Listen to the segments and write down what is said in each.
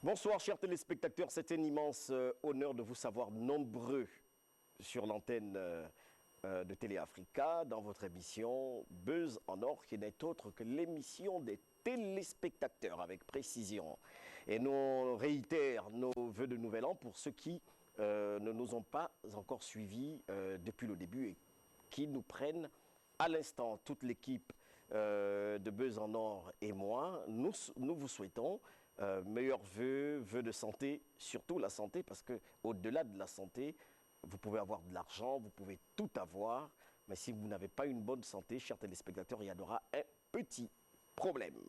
Bonsoir chers téléspectateurs, c'est un immense honneur de vous savoir nombreux sur l'antenne de Télé Africa dans votre émission Buzz en or qui n'est autre que l'émission des téléspectateurs avec précision. Et nous réitère nos vœux de nouvel an pour ceux qui ne nous ont pas encore suivis depuis le début et qui nous prennent à l'instant. Toute l'équipe de Buzz en or et moi, nous vous souhaitons meilleurs vœux, vœux de santé, surtout la santé, parce qu'au-delà de la santé, vous pouvez avoir de l'argent, vous pouvez tout avoir, mais si vous n'avez pas une bonne santé, chers téléspectateurs, il y en aura un petit problème.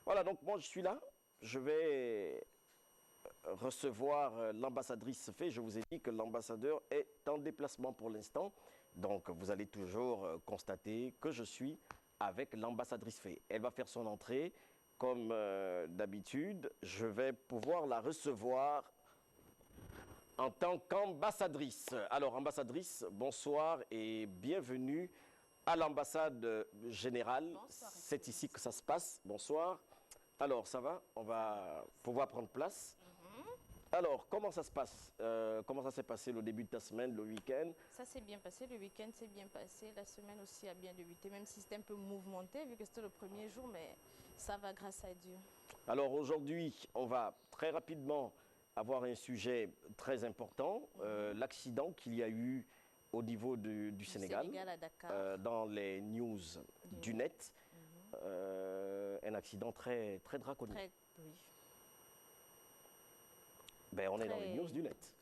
Voilà, donc moi je suis là, je vais recevoir l'ambassadrice Fé. Je vous ai dit que l'ambassadeur est en déplacement pour l'instant, donc vous allez toujours constater que je suis avec l'ambassadrice Fé. Elle va faire son entrée. Comme d'habitude, je vais pouvoir la recevoir en tant qu'ambassadrice. Alors, ambassadrice, bonsoir et bienvenue à l'ambassade générale. C'est ici que ça se passe. Bonsoir. Alors, ça va? On va pouvoir prendre place. Alors, comment ça se passe? Comment ça s'est passé le début de ta semaine, le week-end? Ça s'est bien passé, le week-end s'est bien passé, la semaine aussi a bien débuté, même si c'était un peu mouvementé vu que c'était le premier jour, mais ça va grâce à Dieu. Alors aujourd'hui, on va très rapidement avoir un sujet très important, l'accident qu'il y a eu au niveau du Sénégal à Dakar. Dans les news du net, un accident très draconique. Oui. Ben, on est dans les news du net.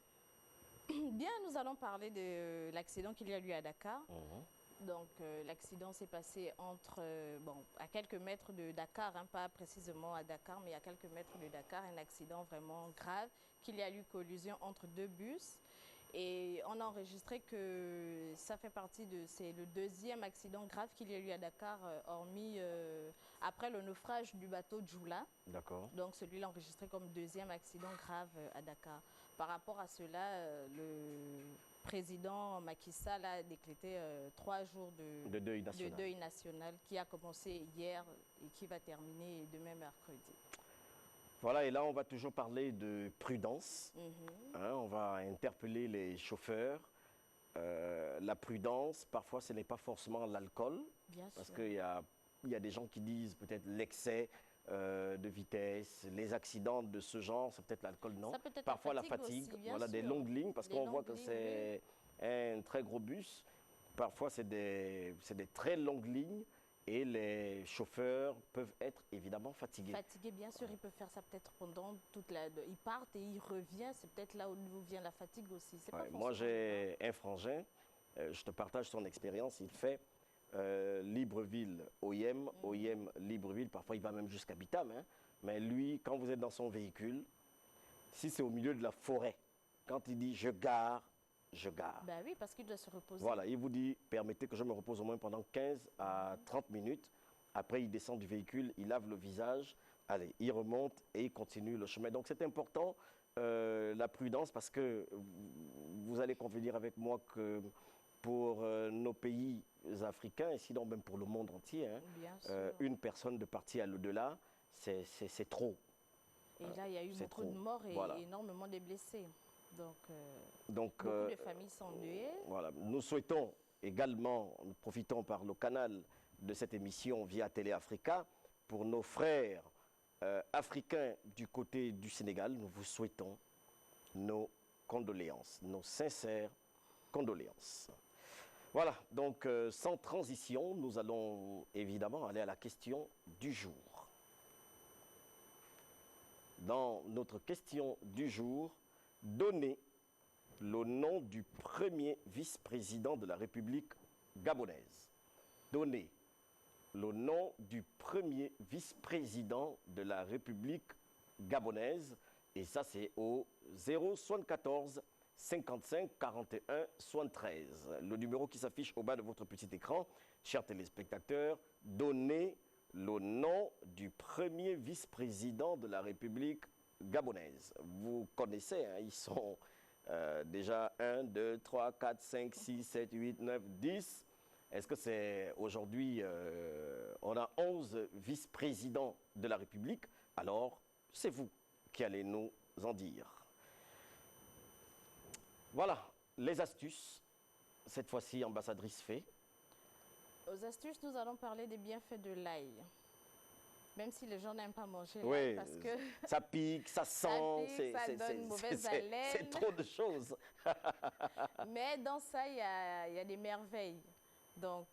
Bien, nous allons parler de l'accident qu'il y a eu à Dakar. Donc, l'accident s'est passé à quelques mètres de Dakar, hein, pas précisément à Dakar, mais à quelques mètres de Dakar, un accident vraiment grave, qu'il y a eu collision entre deux bus. Et on a enregistré que ça fait partie c'est le deuxième accident grave qu'il y a eu à Dakar, hormis après le naufrage du bateau Djoula. D'accord. Donc celui-là enregistré comme deuxième accident grave à Dakar. Par rapport à cela, le président Macky Sall a décrété 3 jours de deuil national qui a commencé hier et qui va terminer demain mercredi. Voilà, et là, on va toujours parler de prudence. On va interpeller les chauffeurs. La prudence, parfois, ce n'est pas forcément l'alcool. Parce qu'il y a des gens qui disent peut-être l'excès de vitesse, les accidents de ce genre, c'est peut-être l'alcool, non? Parfois la fatigue, aussi, voilà, des longues lignes, parce qu'on voit que c'est un très gros bus. Parfois, c'est des très longues lignes. Et les chauffeurs peuvent être évidemment fatigués. Fatigués, bien sûr, ils peuvent faire ça peut-être pendant toute la... Ils partent et ils reviennent, c'est peut-être là où vient la fatigue aussi. Moi, j'ai un frangin, je te partage son expérience, il fait Libreville, Oyem, Oyem, Libreville, parfois il va même jusqu'à Bitam. Hein. Mais lui, quand vous êtes dans son véhicule, si c'est au milieu de la forêt, quand il dit « je gare », je gare. Ben oui, parce qu'il doit se reposer. Voilà, il vous dit, permettez que je me repose au moins pendant 15 à 30 minutes. Après, il descend du véhicule, il lave le visage, allez, il remonte et il continue le chemin. Donc, c'est important, la prudence, parce que vous allez convenir avec moi que pour nos pays africains, et sinon même pour le monde entier, hein, une personne de partir à l'au-delà, c'est trop. Et là, il y a eu beaucoup de morts et énormément de blessés. Donc beaucoup de familles sont endeuillées. Voilà. Nous souhaitons également, nous profitons par le canal de cette émission via Télé Africa, pour nos frères africains du côté du Sénégal, nous vous souhaitons nos condoléances, nos sincères condoléances. Voilà, donc sans transition, nous allons évidemment aller à la question du jour. Dans notre question du jour, donner le nom du premier vice-président de la République gabonaise. Donner le nom du premier vice-président de la République gabonaise. Et ça, c'est au 074 55 41 73. Le numéro qui s'affiche au bas de votre petit écran. Chers téléspectateurs, donnez le nom du premier vice-président de la République gabonaise. Vous connaissez, hein, ils sont déjà 1, 2, 3, 4, 5, 6, 7, 8, 9, 10. Est-ce que c'est aujourd'hui, on a 11 vice-présidents de la République? Alors, c'est vous. qui allait nous en dire. Voilà, les astuces. Cette fois-ci, ambassadrice Fay. Aux astuces, nous allons parler des bienfaits de l'ail. Même si les gens n'aiment pas manger Oui, l'ail parce que ça pique, ça sent, ça donne mauvaise haleine. c'est trop de choses. Mais dans ça, il y a des merveilles. Donc,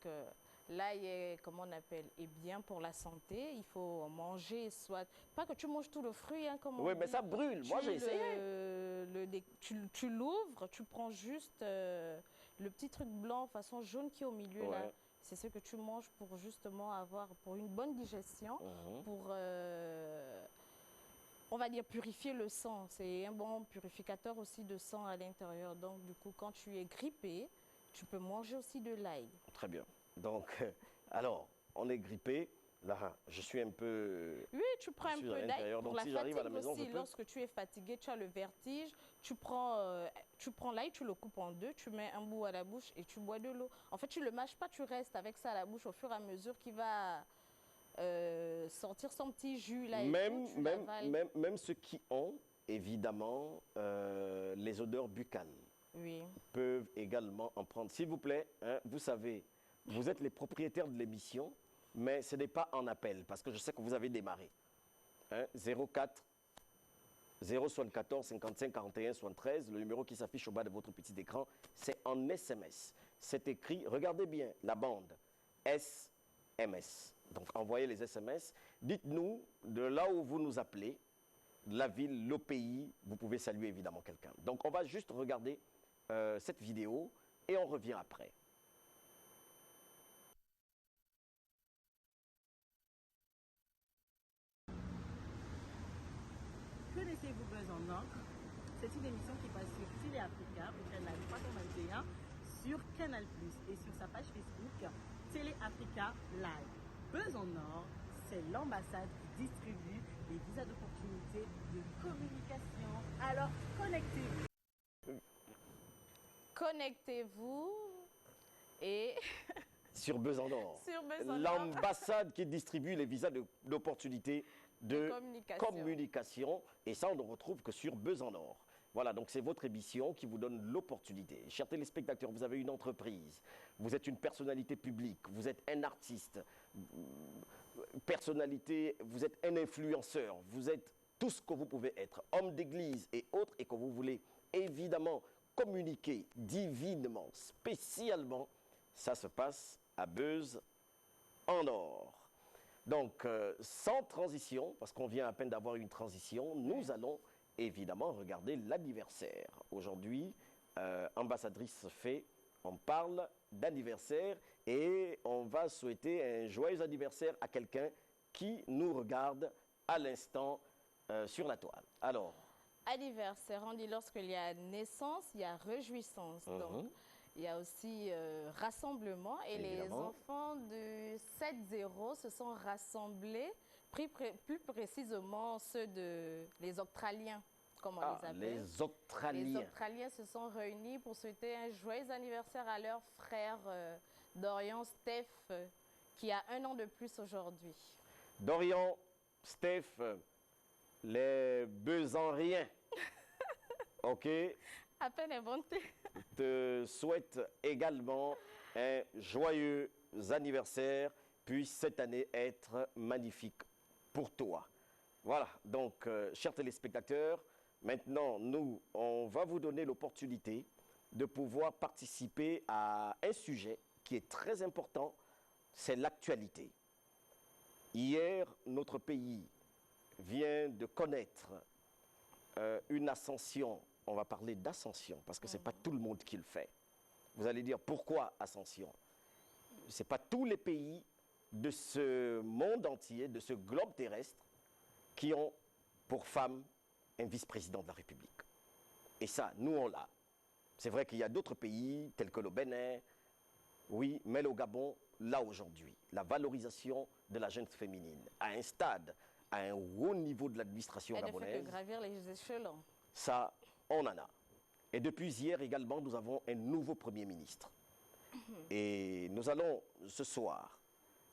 l'ail est, comment on appelle, est bien pour la santé. Il faut en manger, soit... Pas que tu manges tout le fruit, hein, comme on Oui, dit. mais ça brûle. Moi, j'ai essayé. Tu l'ouvres, tu prends juste le petit truc blanc, façon jaune qui est au milieu, Ouais. là. C'est ce que tu manges pour justement avoir, pour une bonne digestion, pour, on va dire, purifier le sang. C'est un bon purificateur aussi de sang à l'intérieur. Donc, du coup, quand tu es grippé, tu peux manger aussi de l'ail. Très bien. Donc, alors, on est grippé. Là, je suis un peu... Oui, tu prends un peu d'ail. Pour donc, la si j'arrive à la fatigue maison, aussi, je peux... lorsque tu es fatigué, tu as le vertige, tu prends l'ail, tu le coupes en deux, tu mets un bout à la bouche et tu bois de l'eau. En fait, tu ne le mâches pas, tu restes avec ça à la bouche au fur et à mesure qu'il va sortir son petit jus là. Même ceux qui ont, évidemment, les odeurs buccales peuvent également en prendre. S'il vous plaît, hein, vous savez, vous êtes les propriétaires de l'émission, mais ce n'est pas en appel, parce que je sais que vous avez démarré. Hein, 04 074 55 41 73, le numéro qui s'affiche au bas de votre petit écran, c'est en SMS. C'est écrit, regardez bien, la bande, SMS. Donc envoyez les SMS. Dites-nous de là où vous nous appelez, la ville, le pays, vous pouvez saluer évidemment quelqu'un. Donc on va juste regarder cette vidéo et on revient après. Connaissez-vous Buzz en or? C'est une émission qui passe sur Télé Africa, au canal 321, sur Canal+, et sur sa page Facebook, Télé Africa Live. Buzz en or, c'est l'ambassade qui distribue les visas d'opportunité de communication. Alors, connectez-vous. Connectez-vous et... Sur Buzz en or. Sur Buzz en or. L'ambassade qui distribue les visas d'opportunité de communication. Et ça, on ne retrouve que sur Buzz en or. Voilà, donc c'est votre émission qui vous donne l'opportunité. Chers téléspectateurs, vous avez une entreprise, vous êtes une personnalité publique, vous êtes un artiste, personnalité, vous êtes un influenceur, vous êtes tout ce que vous pouvez être, homme d'église et autres, et que vous voulez évidemment communiquer divinement, spécialement, ça se passe à Buzz en or. Donc, sans transition, parce qu'on vient à peine d'avoir une transition, nous allons évidemment regarder l'anniversaire. Aujourd'hui, ambassadrice Fay, on parle d'anniversaire et on va souhaiter un joyeux anniversaire à quelqu'un qui nous regarde à l'instant sur la toile. Alors, anniversaire, on dit lorsqu'il y a naissance, il y a réjouissance. Donc, il y a aussi rassemblement et évidemment, les enfants de 7-0 se sont rassemblés, plus précisément ceux les Australiens, comme on les appelle. Les Australiens. Les Australiens se sont réunis pour souhaiter un joyeux anniversaire à leur frère Dorian Steph, qui a 1 an de plus aujourd'hui. Dorian, Steph, les Besanriens, ok? À peine inventé. Te souhaite également un joyeux anniversaire, puisse cette année être magnifique pour toi. Voilà, donc, chers téléspectateurs, maintenant, nous, on va vous donner l'opportunité de pouvoir participer à un sujet qui est très important, c'est l'actualité. Hier, notre pays vient de connaître une ascension. On va parler d'ascension, parce que ce n'est pas tout le monde qui le fait. Vous allez dire, pourquoi ascension? Ce n'est pas tous les pays de ce monde entier, de ce globe terrestre, qui ont pour femme un vice-président de la République. Et ça, nous, on l'a. C'est vrai qu'il y a d'autres pays, tels que le Bénin, oui, mais le Gabon, là aujourd'hui, la valorisation de la jeune féminine, à un stade, à un haut niveau de l'administration gabonaise. Elle ne fait que gravir les échelons. Ça, on en a. Et depuis hier également, nous avons un nouveau Premier ministre. Et nous allons ce soir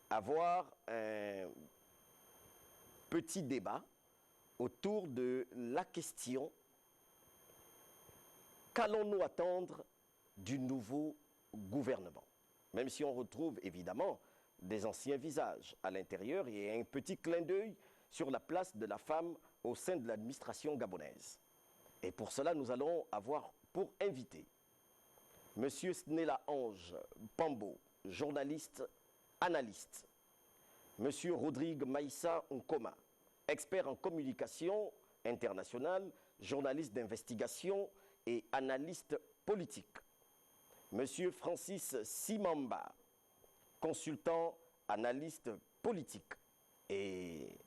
avoir un petit débat autour de la question: qu'allons-nous attendre du nouveau gouvernement? Même si on retrouve évidemment des anciens visages à l'intérieur et un petit clin d'œil sur la place de la femme au sein de l'administration gabonaise. Et pour cela, nous allons avoir pour invité M. Snela Ange Pambo, journaliste, analyste. M. Rodrigue Maïssa Nkoma, expert en communication internationale, journaliste d'investigation et analyste politique. M. Francis Simamba, consultant, analyste politique. Et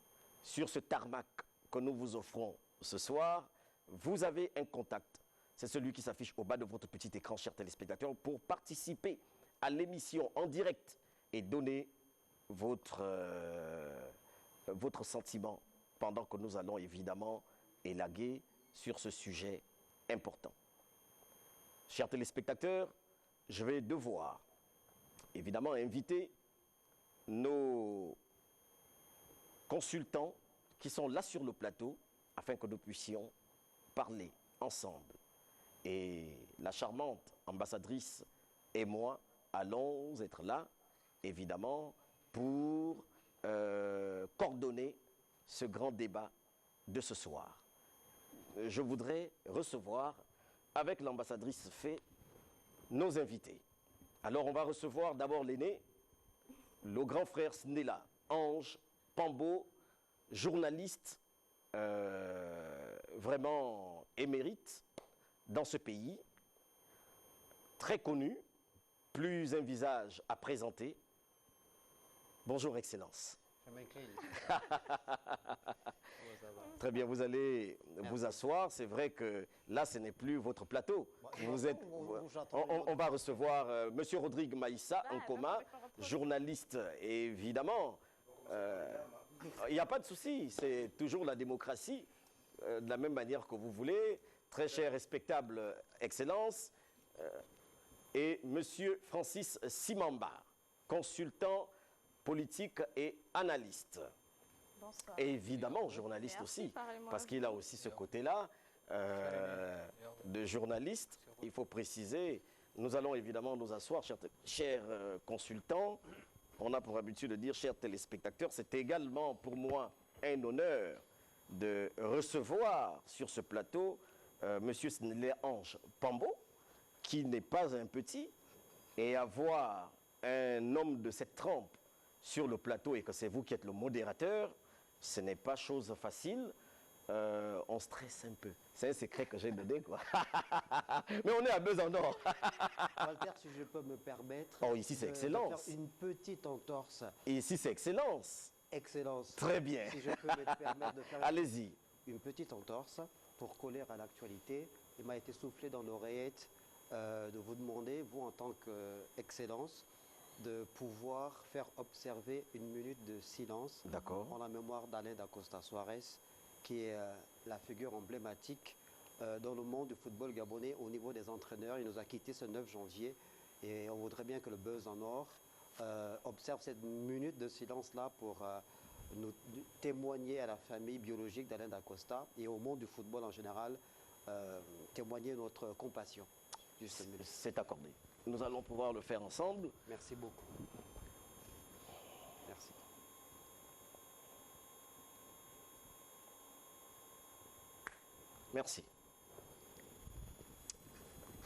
sur ce tarmac que nous vous offrons ce soir, vous avez un contact. C'est celui qui s'affiche au bas de votre petit écran, chers téléspectateurs, pour participer à l'émission en direct et donner votre sentiment pendant que nous allons évidemment élaguer sur ce sujet important. Chers téléspectateurs, je vais devoir évidemment inviter nos consultants qui sont là sur le plateau afin que nous puissions parler ensemble. Et la charmante ambassadrice et moi allons être là, évidemment, pour coordonner ce grand débat de ce soir. Je voudrais recevoir, avec l'ambassadrice Fé, nos invités. Alors, on va recevoir d'abord l'aîné, le grand frère Snela Ange Pambo, journaliste vraiment émérite dans ce pays, très connu, plus un visage à présenter. Bonjour, Excellence. Je m'incline. Très bien, vous allez vous asseoir. C'est vrai que là, ce n'est plus votre plateau. On va recevoir Monsieur Rodrigue Maïssa Nkoma, journaliste, évidemment. Il n'y a pas de souci, c'est toujours la démocratie, de la même manière que vous voulez. Très cher, respectable Excellence. Et Monsieur Francis Simamba, consultant politique et analyste. Bonsoir. Et évidemment, journaliste aussi, parce qu'il a aussi ce côté-là de journaliste. Il faut préciser, nous allons évidemment nous asseoir, chers consultants. On a pour habitude de dire, chers téléspectateurs, c'est également pour moi un honneur de recevoir sur ce plateau Monsieur Snela Ange Pambo, qui n'est pas un petit, et avoir un homme de cette trempe sur le plateau et que c'est vous qui êtes le modérateur, ce n'est pas chose facile. On stresse un peu. C'est un secret que j'ai donné, quoi. Mais on est à Besançon. Walter, si je peux me permettre. Oh, ici c'est excellence. Faire une petite entorse. Et ici c'est excellence. Excellence. Très bien. Si je peux me permettre de faire allez-y. Une petite entorse pour coller à l'actualité. Il m'a été soufflé dans l'oreillette de vous demander, vous en tant qu'Excellence, de pouvoir faire observer une minute de silence en la mémoire d'Alain da Costa Soares, qui est la figure emblématique dans le monde du football gabonais au niveau des entraîneurs. Il nous a quittés ce 9 janvier et on voudrait bien que le Buzz en Or observe cette minute de silence-là pour nous témoigner à la famille biologique d'Alain da Costa et au monde du football en général, témoigner notre compassion. C'est accordé. Nous allons pouvoir le faire ensemble. Merci beaucoup. Merci. Merci.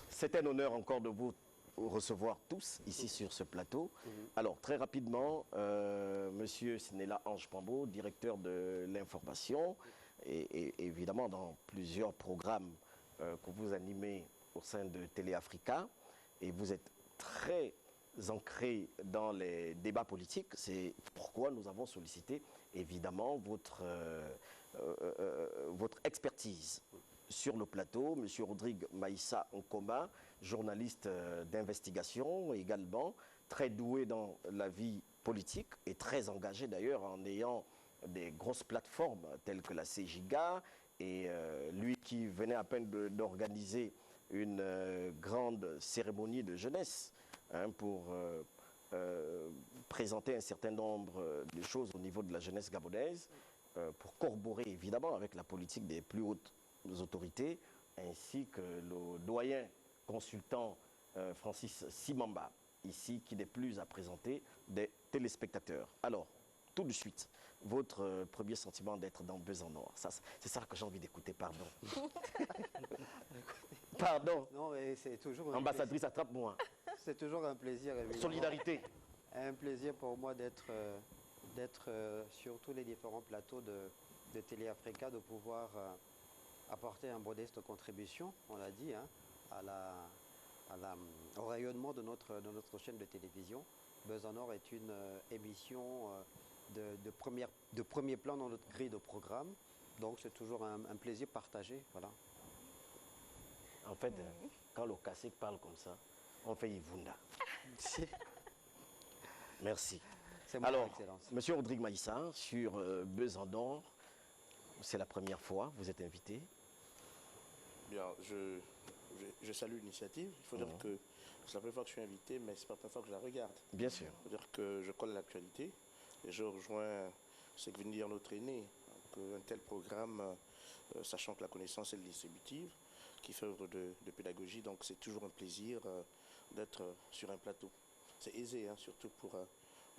C'est un honneur encore de vous recevoir tous ici sur ce plateau. Alors, très rapidement, Monsieur Snela Ange Pambo, directeur de l'information, et évidemment dans plusieurs programmes que vous animez au sein de Téléafrica, et vous êtes très ancré dans les débats politiques. C'est pourquoi nous avons sollicité évidemment votre expertise sur le plateau. Monsieur Rodrigue Maïssa Nkoma, journaliste d'investigation également, très doué dans la vie politique et très engagé d'ailleurs en ayant des grosses plateformes telles que la CGIGA, et lui qui venait à peine d'organiser une grande cérémonie de jeunesse pour présenter un certain nombre de choses au niveau de la jeunesse gabonaise. pour corroborer évidemment avec la politique des plus hautes autorités, ainsi que le doyen consultant Francis Simamba, ici, qui n'est plus à présenter des téléspectateurs. Alors, tout de suite, votre premier sentiment d'être dans Buzz en Or. C'est ça que j'ai envie d'écouter, pardon. Pardon. Non, mais c'est toujours Ambassadrice, attrape-moi. C'est toujours un plaisir, évidemment. Solidarité. Un plaisir pour moi d'être sur tous les différents plateaux de Télé Africa, de pouvoir apporter une modeste contribution, on l'a dit, hein, au rayonnement de notre chaîne de télévision. Buzz en Or est une émission de premier plan dans notre grille de programme. Donc c'est toujours un plaisir partagé. Voilà. En fait, quand le cacique parle comme ça, on fait Yvunda. Merci. C'est mon Alors, excellence. Monsieur Rodrigue Maïssa, sur Buzz en Or, c'est la première fois, vous êtes invité. Bien, je salue l'initiative. Il faut dire que c'est la première fois que je suis invité, mais c'est pas la première fois que je la regarde. Bien sûr. Il faut dire que je colle à l'actualité et je rejoins ce que vient de dire notre aîné, qu'un tel programme, sachant que la connaissance est distributive, qui fait œuvre de pédagogie, donc c'est toujours un plaisir d'être sur un plateau. C'est aisé, hein, surtout pour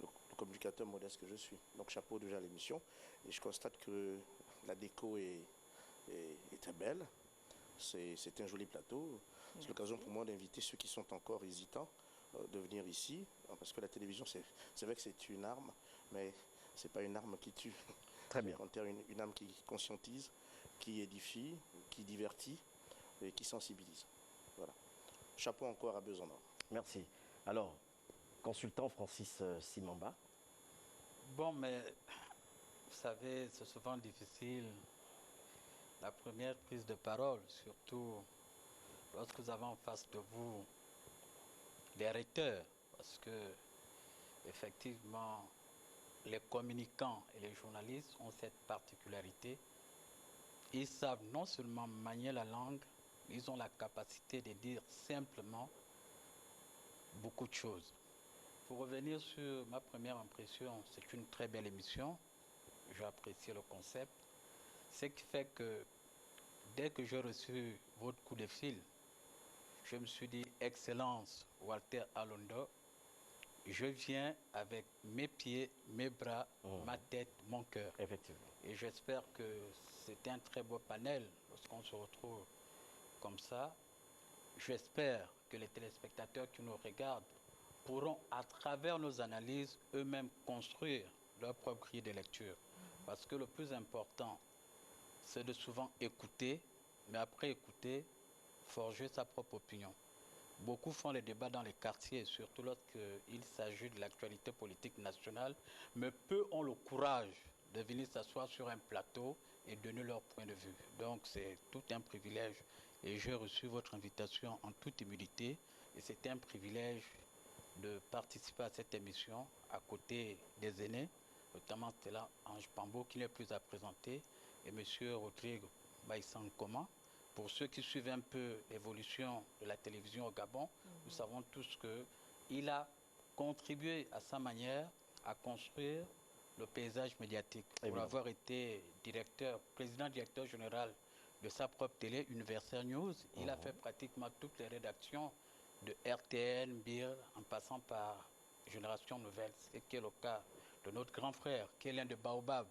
le communicateur modeste que je suis. Donc chapeau déjà à l'émission. Et je constate que la déco est très belle. C'est un joli plateau. C'est l'occasion pour moi d'inviter ceux qui sont encore hésitants de venir ici. Parce que la télévision, c'est vrai que c'est une arme, mais ce n'est pas une arme qui tue. Très bien. C'est une arme qui conscientise, qui édifie, qui divertit et qui sensibilise. Voilà. Chapeau encore à Buzz en Or. Merci. Alors, consultant Francis Simamba. Bon, mais vous savez, c'est souvent difficile. La première prise de parole, surtout lorsque vous avez en face de vous les recteurs, parce que effectivement, les communicants et les journalistes ont cette particularité. Ils savent non seulement manier la langue, ils ont la capacité de dire simplement beaucoup de choses. Pour revenir sur ma première impression, c'est une très belle émission. J'ai apprécié le concept. Ce qui fait que dès que j'ai reçu votre coup de fil, je me suis dit, Excellence Walter Alondo, je viens avec mes pieds, mes bras, ma tête, mon cœur. Effectivement. Et j'espère que c'est un très beau panel lorsqu'on se retrouve comme ça. J'espère que les téléspectateurs qui nous regardent pourront, à travers nos analyses, eux-mêmes construire leur propre grille de lecture. Parce que le plus important, c'est de souvent écouter, mais après écouter, forger sa propre opinion. Beaucoup font les débats dans les quartiers, surtout lorsqu'il s'agit de l'actualité politique nationale, mais peu ont le courage de venir s'asseoir sur un plateau et donner leur point de vue. Donc c'est tout un privilège et j'ai reçu votre invitation en toute humilité et c'était un privilège de participer à cette émission à côté des aînés, notamment Stella Ange Pambo qui n'est plus à présenter et M. Rodrigue Baïsankoma. Pour ceux qui suivent un peu l'évolution de la télévision au Gabon, nous savons tous qu'il a contribué à sa manière à construire le paysage médiatique. Pour avoir été président-directeur général de sa propre télé, Universal News, il a fait pratiquement toutes les rédactions de RTN, BIR, en passant par Génération Nouvelle, ce qui est le cas de notre grand frère, qui est l'un des baobabs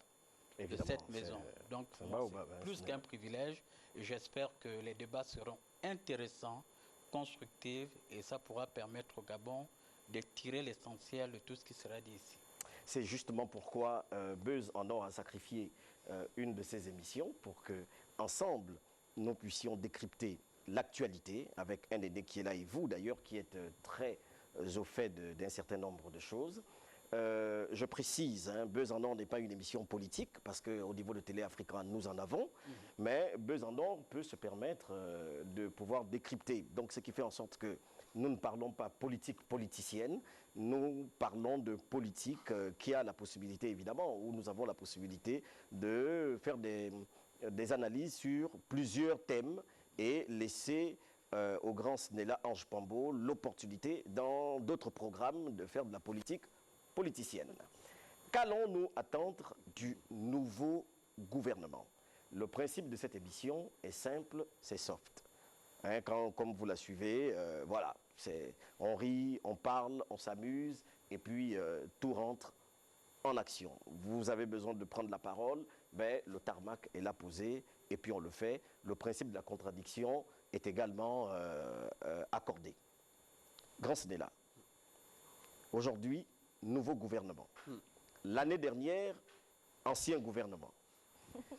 de cette maison. Donc, c'est plus qu'un privilège et j'espère que les débats seront intéressants, constructifs et ça pourra permettre au Gabon de tirer l'essentiel de tout ce qui sera dit ici. C'est justement pourquoi Buzz en Or a sacrifié une de ses émissions pour que, ensemble, nous puissions décrypter l'actualité avec un aîné qui est là et vous d'ailleurs qui êtes très au fait d'un certain nombre de choses. Je précise, hein, Buzz en Or n'est pas une émission politique parce qu'au niveau de Télé Africa, nous en avons, mais Buzz en Or peut se permettre de pouvoir décrypter. Donc, ce qui fait en sorte que nous ne parlons pas politique politicienne, nous parlons de politique qui a la possibilité, évidemment, où nous avons la possibilité de faire des analyses sur plusieurs thèmes et laisser au grand Snella Ange Pambo l'opportunité dans d'autres programmes de faire de la politique politicienne. Qu'allons-nous attendre du nouveau gouvernement. Le principe de cette émission est simple, c'est soft. Hein, comme vous la suivez, voilà, on rit, on parle, on s'amuse, et puis tout rentre en action. Vous avez besoin de prendre la parole, ben, le tarmac est là posé, et puis on le fait. Le principe de la contradiction est également accordé. Grand Sénéla, aujourd'hui, nouveau gouvernement. L'année dernière, ancien gouvernement.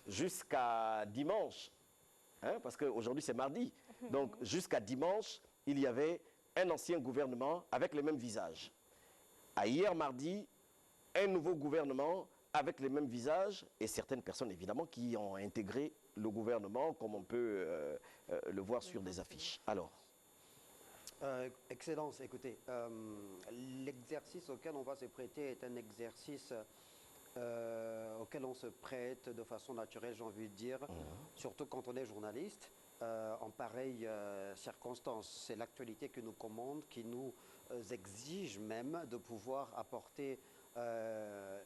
Jusqu'à dimanche, hein, parce qu'aujourd'hui c'est mardi, donc jusqu'à dimanche, il y avait un ancien gouvernement avec les mêmes visages. À hier mardi, un nouveau gouvernement avec les mêmes visages et certaines personnes évidemment qui ont intégré le gouvernement comme on peut le voir sur des affiches. Alors, Excellence, écoutez, l'exercice auquel on va se prêter est un exercice auquel on se prête de façon naturelle, j'ai envie de dire, surtout quand on est journaliste. En pareille circonstance, c'est l'actualité qui nous commande, qui nous exige même de pouvoir apporter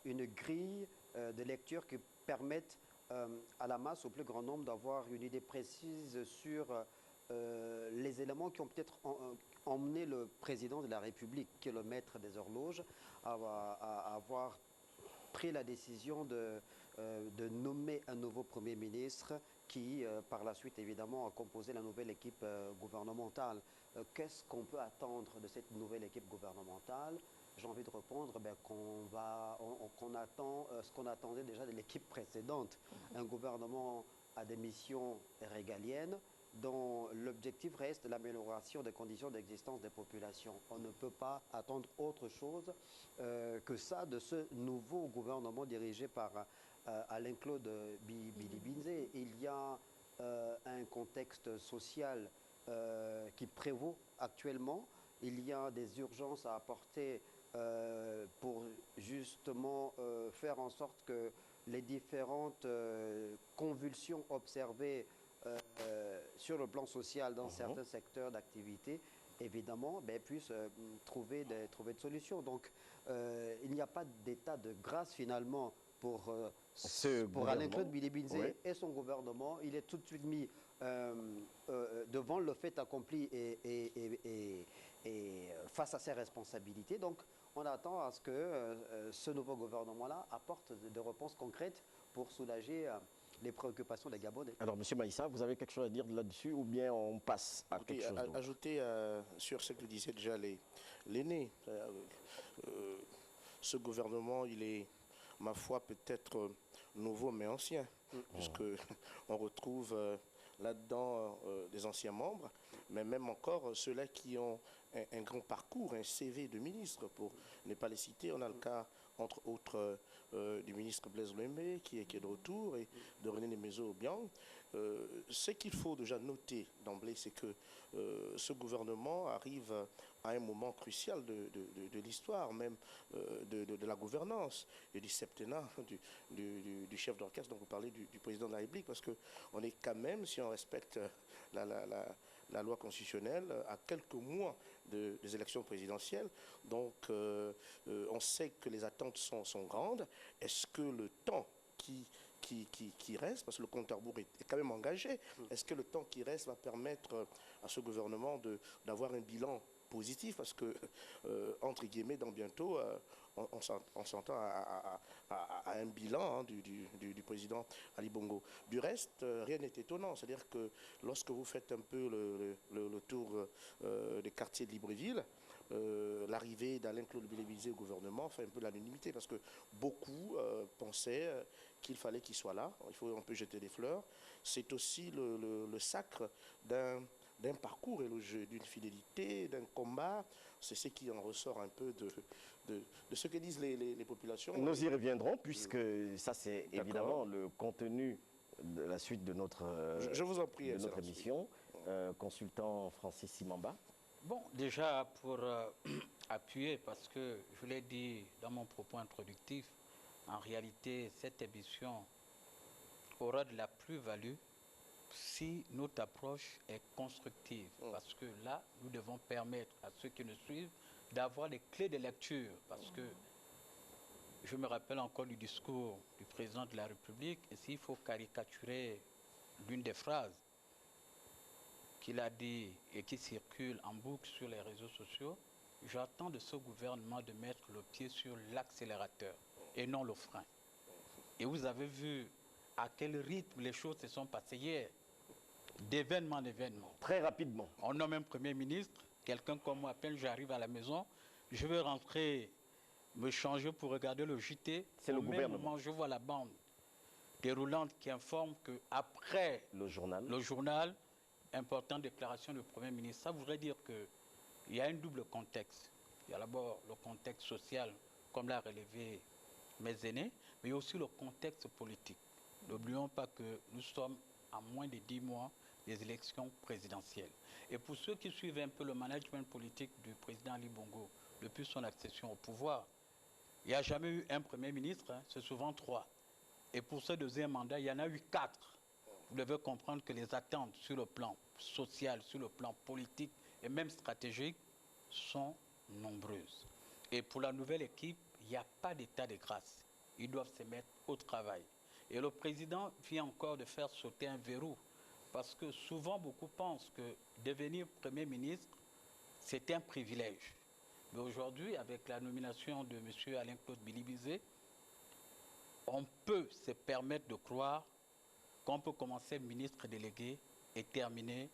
une grille de lecture qui permette à la masse, au plus grand nombre, d'avoir une idée précise sur les éléments qui ont peut-être emmené le président de la République, qui est le maître des horloges, à avoir pris la décision de nommer un nouveau Premier ministre qui, par la suite, évidemment, a composé la nouvelle équipe gouvernementale. Qu'est-ce qu'on peut attendre de cette nouvelle équipe gouvernementale? J'ai envie de répondre qu'on attend ce qu'on attendait déjà de l'équipe précédente. Un gouvernement à des missions régaliennes dont l'objectif reste l'amélioration des conditions d'existence des populations. On ne peut pas attendre autre chose que ça de ce nouveau gouvernement dirigé par Alain-Claude Bilibinze. Il y a un contexte social qui prévaut actuellement. Il y a des urgences à apporter pour justement faire en sorte que les différentes convulsions observées sur le plan social dans certains secteurs d'activité, évidemment, puissent trouver de solutions. Donc, il n'y a pas d'état de grâce finalement pour Alain-Claude Bilibinze et son gouvernement. Il est tout de suite mis devant le fait accompli et face à ses responsabilités. Donc, on attend à ce que ce nouveau gouvernement-là apporte des réponses concrètes pour soulager les préoccupations des Gabonais. Alors, M. Maïssa, vous avez quelque chose à dire là-dessus ou bien on passe à quelque chose d'autre? Ajouter sur ce que disaient déjà l'aîné, ce gouvernement, il est, ma foi, peut-être nouveau mais ancien, puisqu'on retrouve là-dedans des anciens membres, mais même encore ceux-là qui ont un grand parcours, un CV de ministre, pour ne pas les citer. On a le cas, entre autres, du ministre Blaise Lemé, qui est de retour, et de René Némézo-Obiang. Ce qu'il faut déjà noter d'emblée, c'est que ce gouvernement arrive à un moment crucial de l'histoire, même de la gouvernance et du septennat du chef d'orchestre dont vous parlez, du président de la République, parce qu'on est quand même, si on respecte la loi constitutionnelle, à quelques mois des élections présidentielles. Donc, on sait que les attentes sont grandes. Est-ce que le temps qui reste, parce que le compte à rebours est quand même engagé, est-ce que le temps qui reste va permettre à ce gouvernement d'avoir un bilan positif? Parce que, entre guillemets, dans bientôt, on s'entend à un bilan du président Ali Bongo. Du reste, rien n'est étonnant. C'est-à-dire que lorsque vous faites un peu le tour des quartiers de Libreville, l'arrivée d'Alain-Claude Bilibinze au gouvernement fait un peu l'unanimité, parce que beaucoup pensaient qu'il fallait qu'il soit là. Il faut un peu jeter des fleurs. C'est aussi le sacre d'un parcours élogieux, d'une fidélité, d'un combat. C'est ce qui en ressort un peu de ce que disent les populations. Nous y reviendrons, puisque ça c'est évidemment le contenu de la suite de notre, je vous en prie, de notre émission. Consultant Francis Simamba. Bon, déjà pour appuyer, parce que je l'ai dit dans mon propos introductif, en réalité, cette émission aura de la plus-value si notre approche est constructive. Parce que là, nous devons permettre à ceux qui nous suivent d'avoir les clés de lecture. Parce que je me rappelle encore du discours du président de la République, et s'il faut caricaturer l'une des phrases qu'il a dit et qui circule en boucle sur les réseaux sociaux, j'attends de ce gouvernement de mettre le pied sur l'accélérateur et non le frein. Et vous avez vu à quel rythme les choses se sont passées hier, d'événement en événement. Très rapidement. On nomme un Premier ministre, quelqu'un comme moi, à peine j'arrive à la maison, je vais rentrer, me changer pour regarder le JT. C'est le gouvernement. Au même moment, je vois la bande déroulante qui informe qu'après Le journal, importante déclaration du Premier ministre. Ça voudrait dire qu'il y a un double contexte. Il y a d'abord le contexte social, comme l'a relevé mes aînés, mais il y a aussi le contexte politique. N'oublions pas que nous sommes à moins de 10 mois des élections présidentielles. Et pour ceux qui suivent un peu le management politique du président Ali Bongo depuis son accession au pouvoir, il n'y a jamais eu un Premier ministre, hein, c'est souvent 3. Et pour ce deuxième mandat, il y en a eu 4. Vous devez comprendre que les attentes sur le plan social, sur le plan politique et même stratégique sont nombreuses. Et pour la nouvelle équipe, il n'y a pas d'état de grâce. Ils doivent se mettre au travail. Et le président vient encore de faire sauter un verrou. Parce que souvent, beaucoup pensent que devenir Premier ministre, c'est un privilège. Mais aujourd'hui, avec la nomination de M. Alain-Claude Bilibizé, on peut se permettre de croire qu'on peut commencer ministre délégué et terminer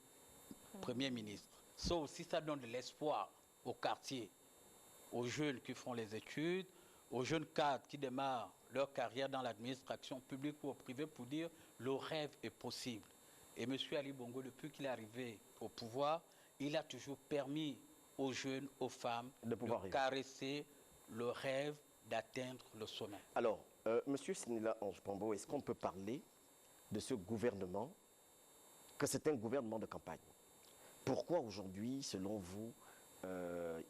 Premier ministre. Ça aussi, ça donne de l'espoir au quartier, aux jeunes qui font les études, aux jeunes cadres qui démarrent leur carrière dans l'administration publique ou au privé pour dire le rêve est possible. Et M. Ali Bongo, depuis qu'il est arrivé au pouvoir, il a toujours permis aux jeunes, aux femmes de caresser le rêve d'atteindre le sommet. Alors, M. Sinila Ange Pambo, est-ce qu'on peut parler de ce gouvernement, que c'est un gouvernement de campagne? Pourquoi aujourd'hui, selon vous,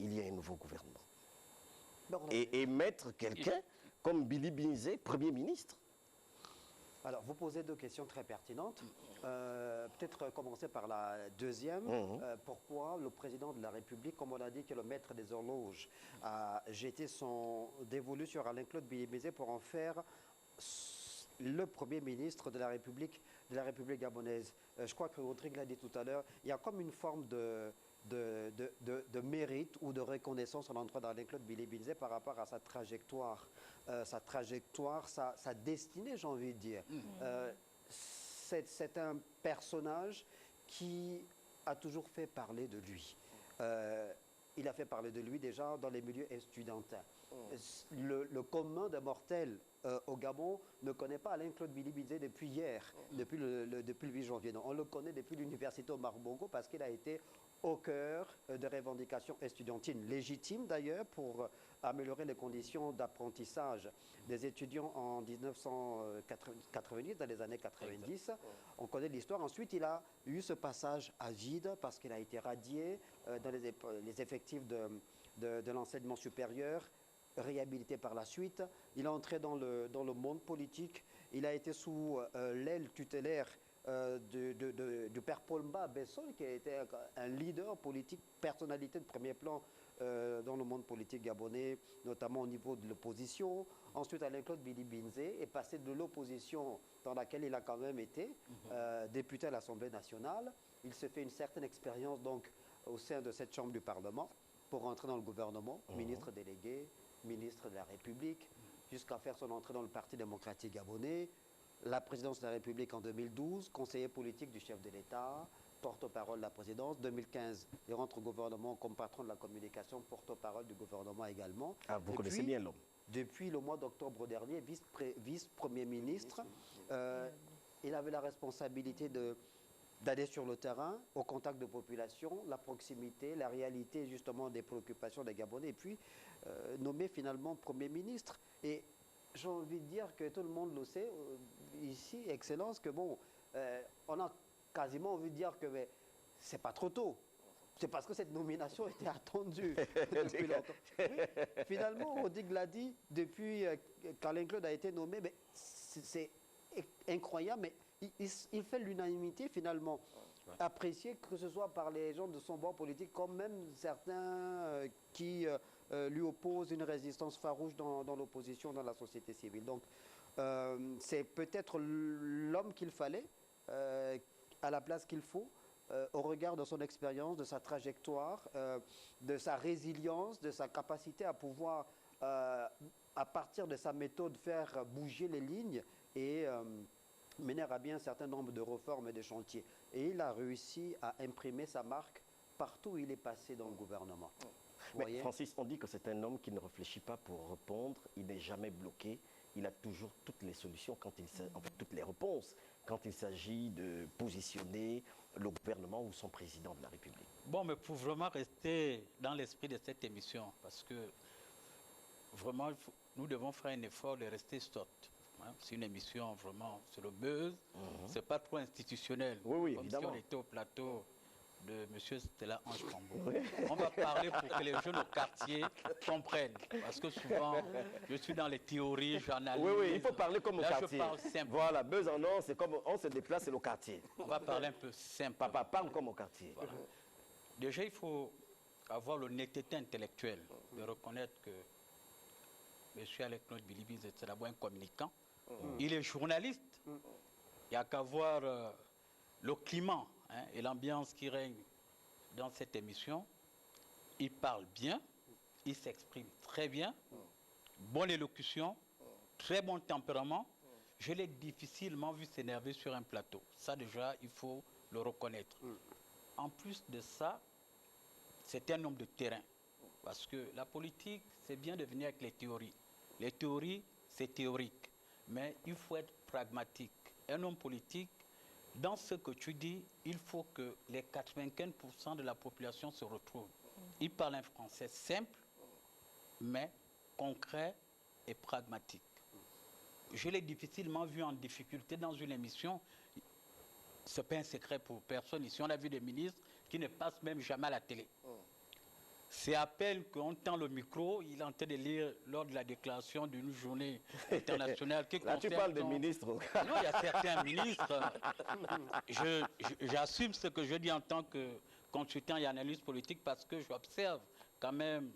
il y a un nouveau gouvernement? Et mettre quelqu'un comme Bilibizé, Premier ministre? Alors, vous posez deux questions très pertinentes. Peut-être commencer par la deuxième. Pourquoi le président de la République, comme on a dit, que le maître des horloges, a jeté son dévolu sur Alain-Claude Bilibizé pour en faire le Premier ministre de la République gabonaise? Je crois que Rodrigue l'a dit tout à l'heure, il y a comme une forme de mérite ou de reconnaissance à l'endroit d'Alain-Claude Bilibizé par rapport à sa trajectoire, sa destinée, j'ai envie de dire. C'est un personnage qui a toujours fait parler de lui. Il a fait parler de lui déjà dans les milieux estudiantins. Le commun des mortels au Gabon ne connaît pas Alain-Claude Bilibizé depuis hier, depuis le 8 janvier. Non, on le connaît depuis l'université Omar Bongo parce qu'il a été au cœur de revendications estudiantines, légitimes d'ailleurs pour améliorer les conditions d'apprentissage des étudiants en 1990, dans les années 90. On connaît l'histoire. Ensuite, il a eu ce passage à vide parce qu'il a été radié dans les effectifs de l'enseignement supérieur, réhabilité par la suite. Il est entré dans le monde politique. Il a été sous l'aile tutélaire du père Paul Mba Bessol, qui a été un leader politique, personnalité de premier plan dans le monde politique gabonais, notamment au niveau de l'opposition. Ensuite, Alain-Claude Bilibizé est passé de l'opposition, dans laquelle il a quand même été député à l'Assemblée nationale. Il se fait une certaine expérience donc au sein de cette chambre du Parlement pour rentrer dans le gouvernement, ministre délégué, ministre de la République, jusqu'à faire son entrée dans le Parti démocratique gabonais, la présidence de la République en 2012, conseiller politique du chef de l'État, porte-parole de la présidence. 2015, il rentre au gouvernement comme patron de la communication, porte-parole du gouvernement également. Ah, vous connaissez bien l'homme. Depuis le mois d'octobre dernier, vice-premier ministre, il avait la responsabilité d'aller sur le terrain, au contact de population, la proximité, la réalité justement des préoccupations des Gabonais, et puis nommé finalement Premier ministre. Et j'ai envie de dire que tout le monde le sait, ici, Excellence, que bon, on a quasiment envie de dire que c'est pas trop tôt. C'est parce que cette nomination était attendue depuis longtemps. Oui, finalement, Rodrigue l'a dit, depuis qu'Alain-Claude a été nommé, mais c'est incroyable, mais il fait l'unanimité finalement. Apprécié que ce soit par les gens de son bord politique, comme même certains qui lui oppose une résistance farouche dans l'opposition, dans la société civile. Donc, c'est peut-être l'homme qu'il fallait, à la place qu'il faut, au regard de son expérience, de sa trajectoire, de sa résilience, de sa capacité à pouvoir, à partir de sa méthode, faire bouger les lignes et mener à bien un certain nombre de réformes et de chantiers. Et il a réussi à imprimer sa marque partout où il est passé dans le gouvernement. Mais Francis, on dit que c'est un homme qui ne réfléchit pas pour répondre, il n'est jamais bloqué, il a toujours toutes les solutions, en fait toutes les réponses quand il s'agit de positionner le gouvernement ou son président de la République. Bon, mais pour vraiment rester dans l'esprit de cette émission, parce que vraiment, nous devons faire un effort de rester soft. Hein. C'est une émission vraiment sur le buzz, c'est pas trop institutionnel. Oui, oui, comme évidemment. si on était au plateau de M. Stella Ange Pambo. On va parler pour que les jeunes au quartier comprennent. Parce que souvent, je suis dans les théories, j'analyse. Oui, oui, il faut parler comme au Là, quartier. je parle simple. Voilà, buzz en or, c'est comme on se déplace, c'est le quartier. On va parler un peu simple. Papa parle comme au quartier. Voilà. Déjà, il faut avoir l'honnêteté intellectuelle de reconnaître que M. Alec Claude Bilibi, c'est d'abord un communicant. Il est journaliste. Il n'y a qu'à voir le climat et l'ambiance qui règne dans cette émission. Il parle bien, il s'exprime très bien, bonne élocution, très bon tempérament. Je l'ai difficilement vu s'énerver sur un plateau. Ça déjà, il faut le reconnaître. En plus de ça, c'est un homme de terrain. Parce que la politique, c'est bien de venir avec les théories. Les théories, c'est théorique. Mais il faut être pragmatique. Un homme politique, dans ce que tu dis, il faut que les 95% de la population se retrouvent. Il parle un français simple, mais concret et pragmatique. Je l'ai difficilement vu en difficulté dans une émission. Ce n'est pas un secret pour personne. Ici, on a vu des ministres qui ne passent même jamais à la télé. C'est à peine qu'on tend le micro, il est en train de lire lors de la déclaration d'une journée internationale qui Là, tu parles des ministres. Non, il y a certains ministres. J'assume ce que je dis en tant que consultant et analyste politique parce que j'observe quand même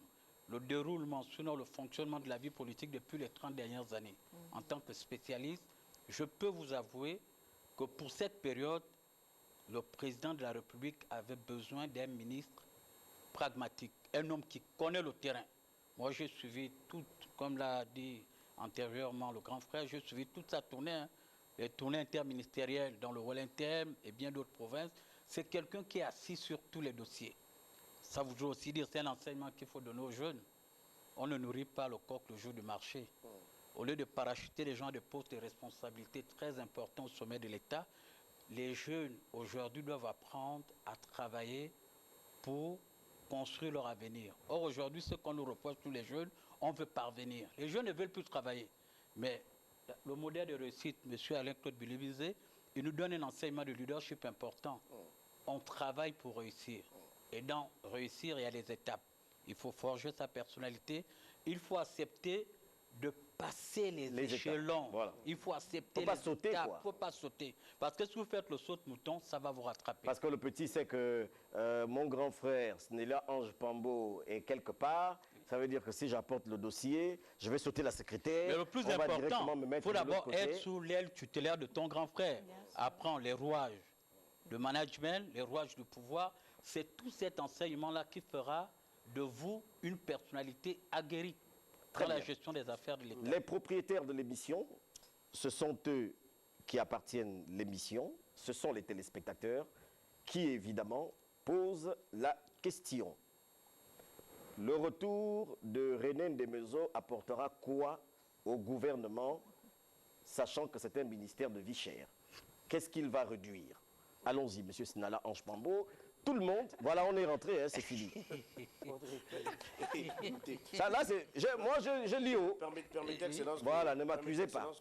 le déroulement, sinon le fonctionnement de la vie politique depuis les 30 dernières années. En tant que spécialiste, je peux vous avouer que pour cette période, le président de la République avait besoin d'un ministre pragmatique, un homme qui connaît le terrain. Moi, j'ai suivi tout, comme l'a dit antérieurement le grand frère, j'ai suivi toute sa tournée, les tournées interministérielles dans le Wallington et bien d'autres provinces. C'est quelqu'un qui est assis sur tous les dossiers. Ça voudrait aussi dire, c'est un enseignement qu'il faut donner aux jeunes. On ne nourrit pas le coq le jour du marché. Au lieu de parachuter les gens de postes de responsabilité très importants au sommet de l'État, les jeunes aujourd'hui doivent apprendre à travailler pour construire leur avenir. Or, aujourd'hui, ce qu'on nous reproche, tous les jeunes, on veut parvenir. Les jeunes ne veulent plus travailler. Mais le modèle de réussite, M. Alain Claude Bilibi, il nous donne un enseignement de leadership important. On travaille pour réussir. Et dans réussir, il y a des étapes. Il faut forger sa personnalité. Il faut accepter de passer les échelons. Voilà. Il faut accepter les étapes. Il ne faut pas sauter. Parce que si vous faites le saut de mouton, ça va vous rattraper. Parce que le petit sait que mon grand frère, Snella Ange Pambo, est quelque part. Ça veut dire que si j'apporte le dossier, je vais sauter la secrétaire. Mais le plus important, il faut d'abord être sous l'aile tutélaire de ton grand frère. Apprends les rouages de management, les rouages de pouvoir. C'est tout cet enseignement-là qui fera de vous une personnalité aguerrie dans la gestion des affaires de l'État. Les propriétaires de l'émission, ce sont eux qui appartiennent l'émission, ce sont les téléspectateurs qui, évidemment, posent la question. Le retour de René Ndemezo apportera quoi au gouvernement, sachant que c'est un ministère de vie chère? Qu'est-ce qu'il va réduire? Allons-y, M. Snella Ange Pambo. Tout le monde, voilà, on est rentré, hein, c'est fini. Ça, là, moi, je lis haut. Permettez, Excellence, voilà, ne m'accusez pas.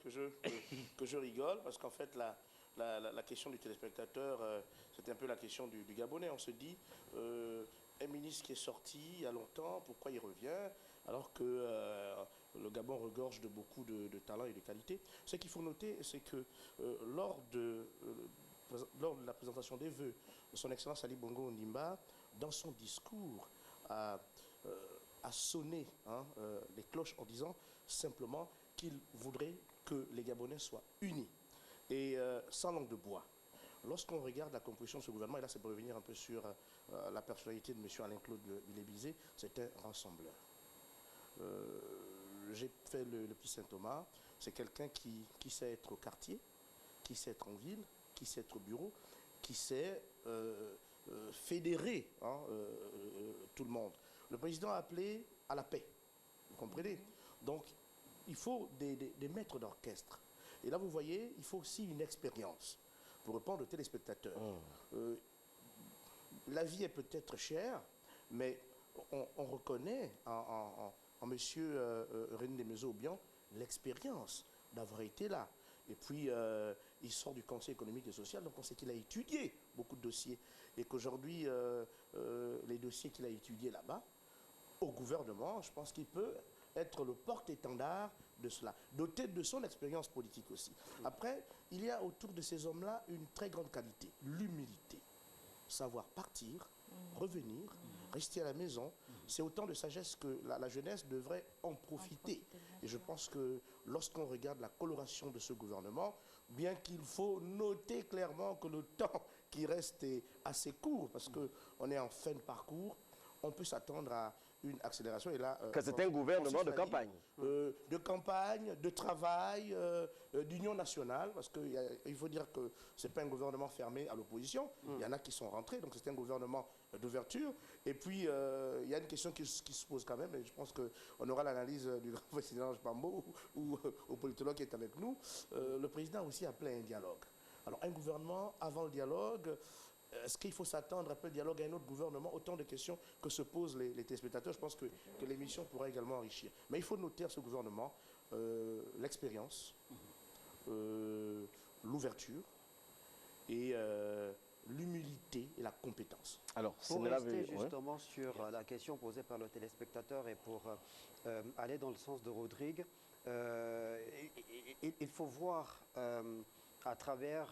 Que je rigole, parce qu'en fait, la question du téléspectateur, c'est un peu la question du Gabonais. On se dit, un ministre qui est sorti il y a longtemps, pourquoi il revient, alors que le Gabon regorge de beaucoup de talents et de qualités. Ce qu'il faut noter, c'est que lors de la présentation des vœux de son Excellence Ali Bongo Ondimba, dans son discours à a sonné les cloches en disant simplement qu'il voudrait que les Gabonais soient unis et sans langue de bois. Lorsqu'on regarde la composition de ce gouvernement, et là c'est pour revenir un peu sur la personnalité de M. Alain-Claude Bilébizé, c'est un rassembleur. J'ai fait le petit Saint-Thomas, c'est quelqu'un qui sait être au quartier, qui sait être en ville, qui sait être au bureau, qui sait fédérer tout le monde. Le président a appelé à la paix, vous comprenez? Donc, il faut des maîtres d'orchestre. Et là, vous voyez, il faut aussi une expérience pour répondre aux téléspectateurs. La vie est peut-être chère, mais on reconnaît en M. René Desmaisons-Aubian l'expérience d'avoir été là. Et puis, il sort du Conseil économique et social, donc on sait qu'il a étudié beaucoup de dossiers. Et qu'aujourd'hui, les dossiers qu'il a étudiés là-bas, au gouvernement, je pense qu'il peut être le porte-étendard de cela, doté de son expérience politique aussi. Après, il y a autour de ces hommes-là une très grande qualité, l'humilité. Savoir partir, revenir, rester à la maison, c'est autant de sagesse que la jeunesse devrait en profiter. Et je pense que lorsqu'on regarde la coloration de ce gouvernement, bien qu'il faut noter clairement que le temps qui reste est assez court, parce qu'on est en fin de parcours, on peut s'attendre à une accélération. Et là, que c'est un gouvernement de campagne. De campagne, de travail, d'union nationale, parce qu'il faut dire que ce n'est pas un gouvernement fermé à l'opposition. Il y en a qui sont rentrés, donc c'est un gouvernement d'ouverture. Et puis, il y a une question qui se pose quand même, et je pense qu'on aura l'analyse du grand président Pambo ou au politologue qui est avec nous. Le président a aussi appelé à un dialogue. Alors, un gouvernement, avant le dialogue, est-ce qu'il faut s'attendre après le dialogue à un autre gouvernement? Autant de questions que se posent les téléspectateurs. Je pense que l'émission pourra également enrichir. Mais il faut noter à ce gouvernement l'expérience, l'ouverture et l'humilité et la compétence. Alors, pour rester justement sur la question posée par le téléspectateur et pour aller dans le sens de Rodrigue, il faut voir à travers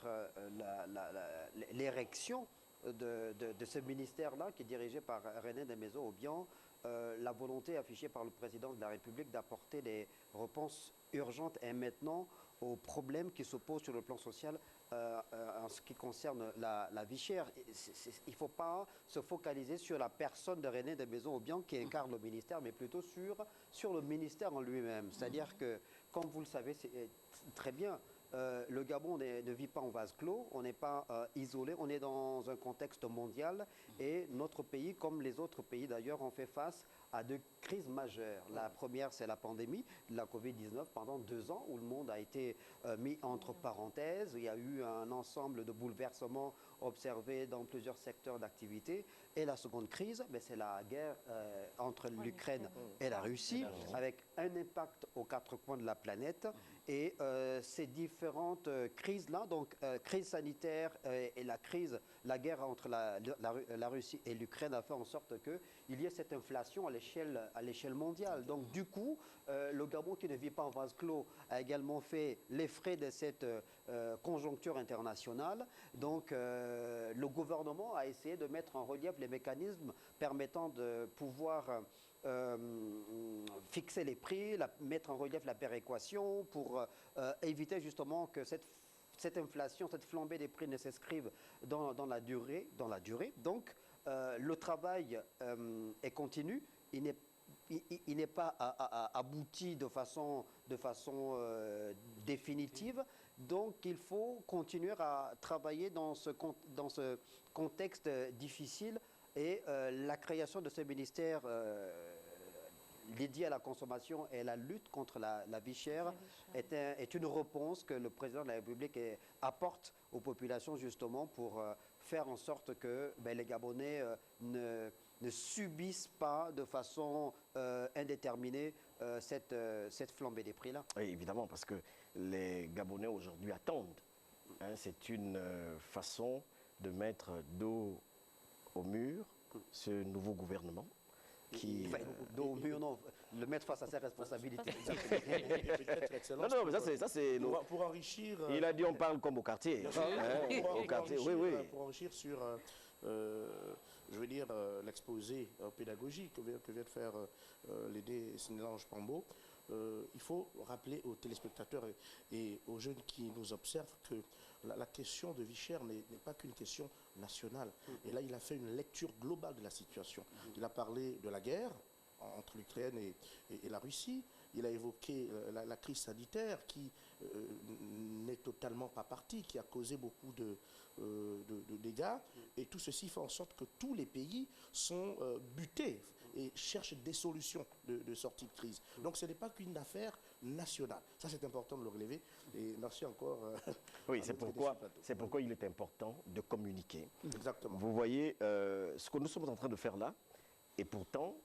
l'érection de ce ministère-là, qui est dirigé par René Desmaisons-Aubian, la volonté affichée par le président de la République d'apporter des réponses urgentes et maintenant aux problèmes qui se posent sur le plan social en ce qui concerne la vie chère. Il ne faut pas se focaliser sur la personne de René Desmaisons-Aubian qui incarne le ministère, mais plutôt sur le ministère en lui-même. C'est-à-dire que, comme vous le savez très bien, le Gabon ne vit pas en vase clos, on n'est pas isolé, on est dans un contexte mondial et notre pays, comme les autres pays d'ailleurs, ont fait face à deux crises majeures. La première, c'est la pandémie de la Covid-19 pendant 2 ans où le monde a été mis entre parenthèses. Il y a eu un ensemble de bouleversements observés dans plusieurs secteurs d'activité. Et la seconde crise, c'est la guerre entre l'Ukraine et la Russie, avec un impact aux 4 coins de la planète. Et ces différentes crises-là, donc crise sanitaire et la guerre entre la Russie et l'Ukraine a fait en sorte qu'il y ait cette inflation à l'échelle mondiale. Donc du coup, le Gabon qui ne vit pas en vase clos a également fait les frais de cette conjoncture internationale. Donc le gouvernement a essayé de mettre en relief les mécanismes permettant de pouvoir fixer les prix, mettre en relief la péréquation pour éviter justement que cette inflation, cette flambée des prix ne s'inscrive dans la durée. Donc, le travail est continu. Il n'est pas abouti de façon définitive. Donc, il faut continuer à travailler dans ce contexte difficile. Et la création de ce ministère dédié à la consommation et à la lutte contre la vie chère est une réponse que le président de la République apporte aux populations justement pour faire en sorte que les Gabonais ne subissent pas de façon indéterminée cette flambée des prix-là. Oui, évidemment, parce que les Gabonais aujourd'hui attendent. C'est une façon de mettre dos au mur ce nouveau gouvernement qui... dos au mur, non, le mettre face à ses responsabilités. Non, mais ça c'est... Pour enrichir... Il a dit on parle comme au quartier. Au quartier, oui. Pour enrichir sur je veux dire, l'exposé pédagogique que vient de faire l'aîné Sinélange Pambo, il faut rappeler aux téléspectateurs et aux jeunes qui nous observent que la question de vie chère n'est pas qu'une question nationale. Et là, il a fait une lecture globale de la situation. Il a parlé de la guerre entre l'Ukraine et la Russie. Il a évoqué la crise sanitaire qui n'est totalement pas partie, qui a causé beaucoup de dégâts. Et tout ceci fait en sorte que tous les pays sont butés et cherchent des solutions de sortie de crise. Donc ce n'est pas qu'une affaire nationale. Ça, c'est important de le relever. Et merci encore. Oui, c'est pourquoi il est important de communiquer. Exactement. Vous voyez ce que nous sommes en train de faire là, et pourtant,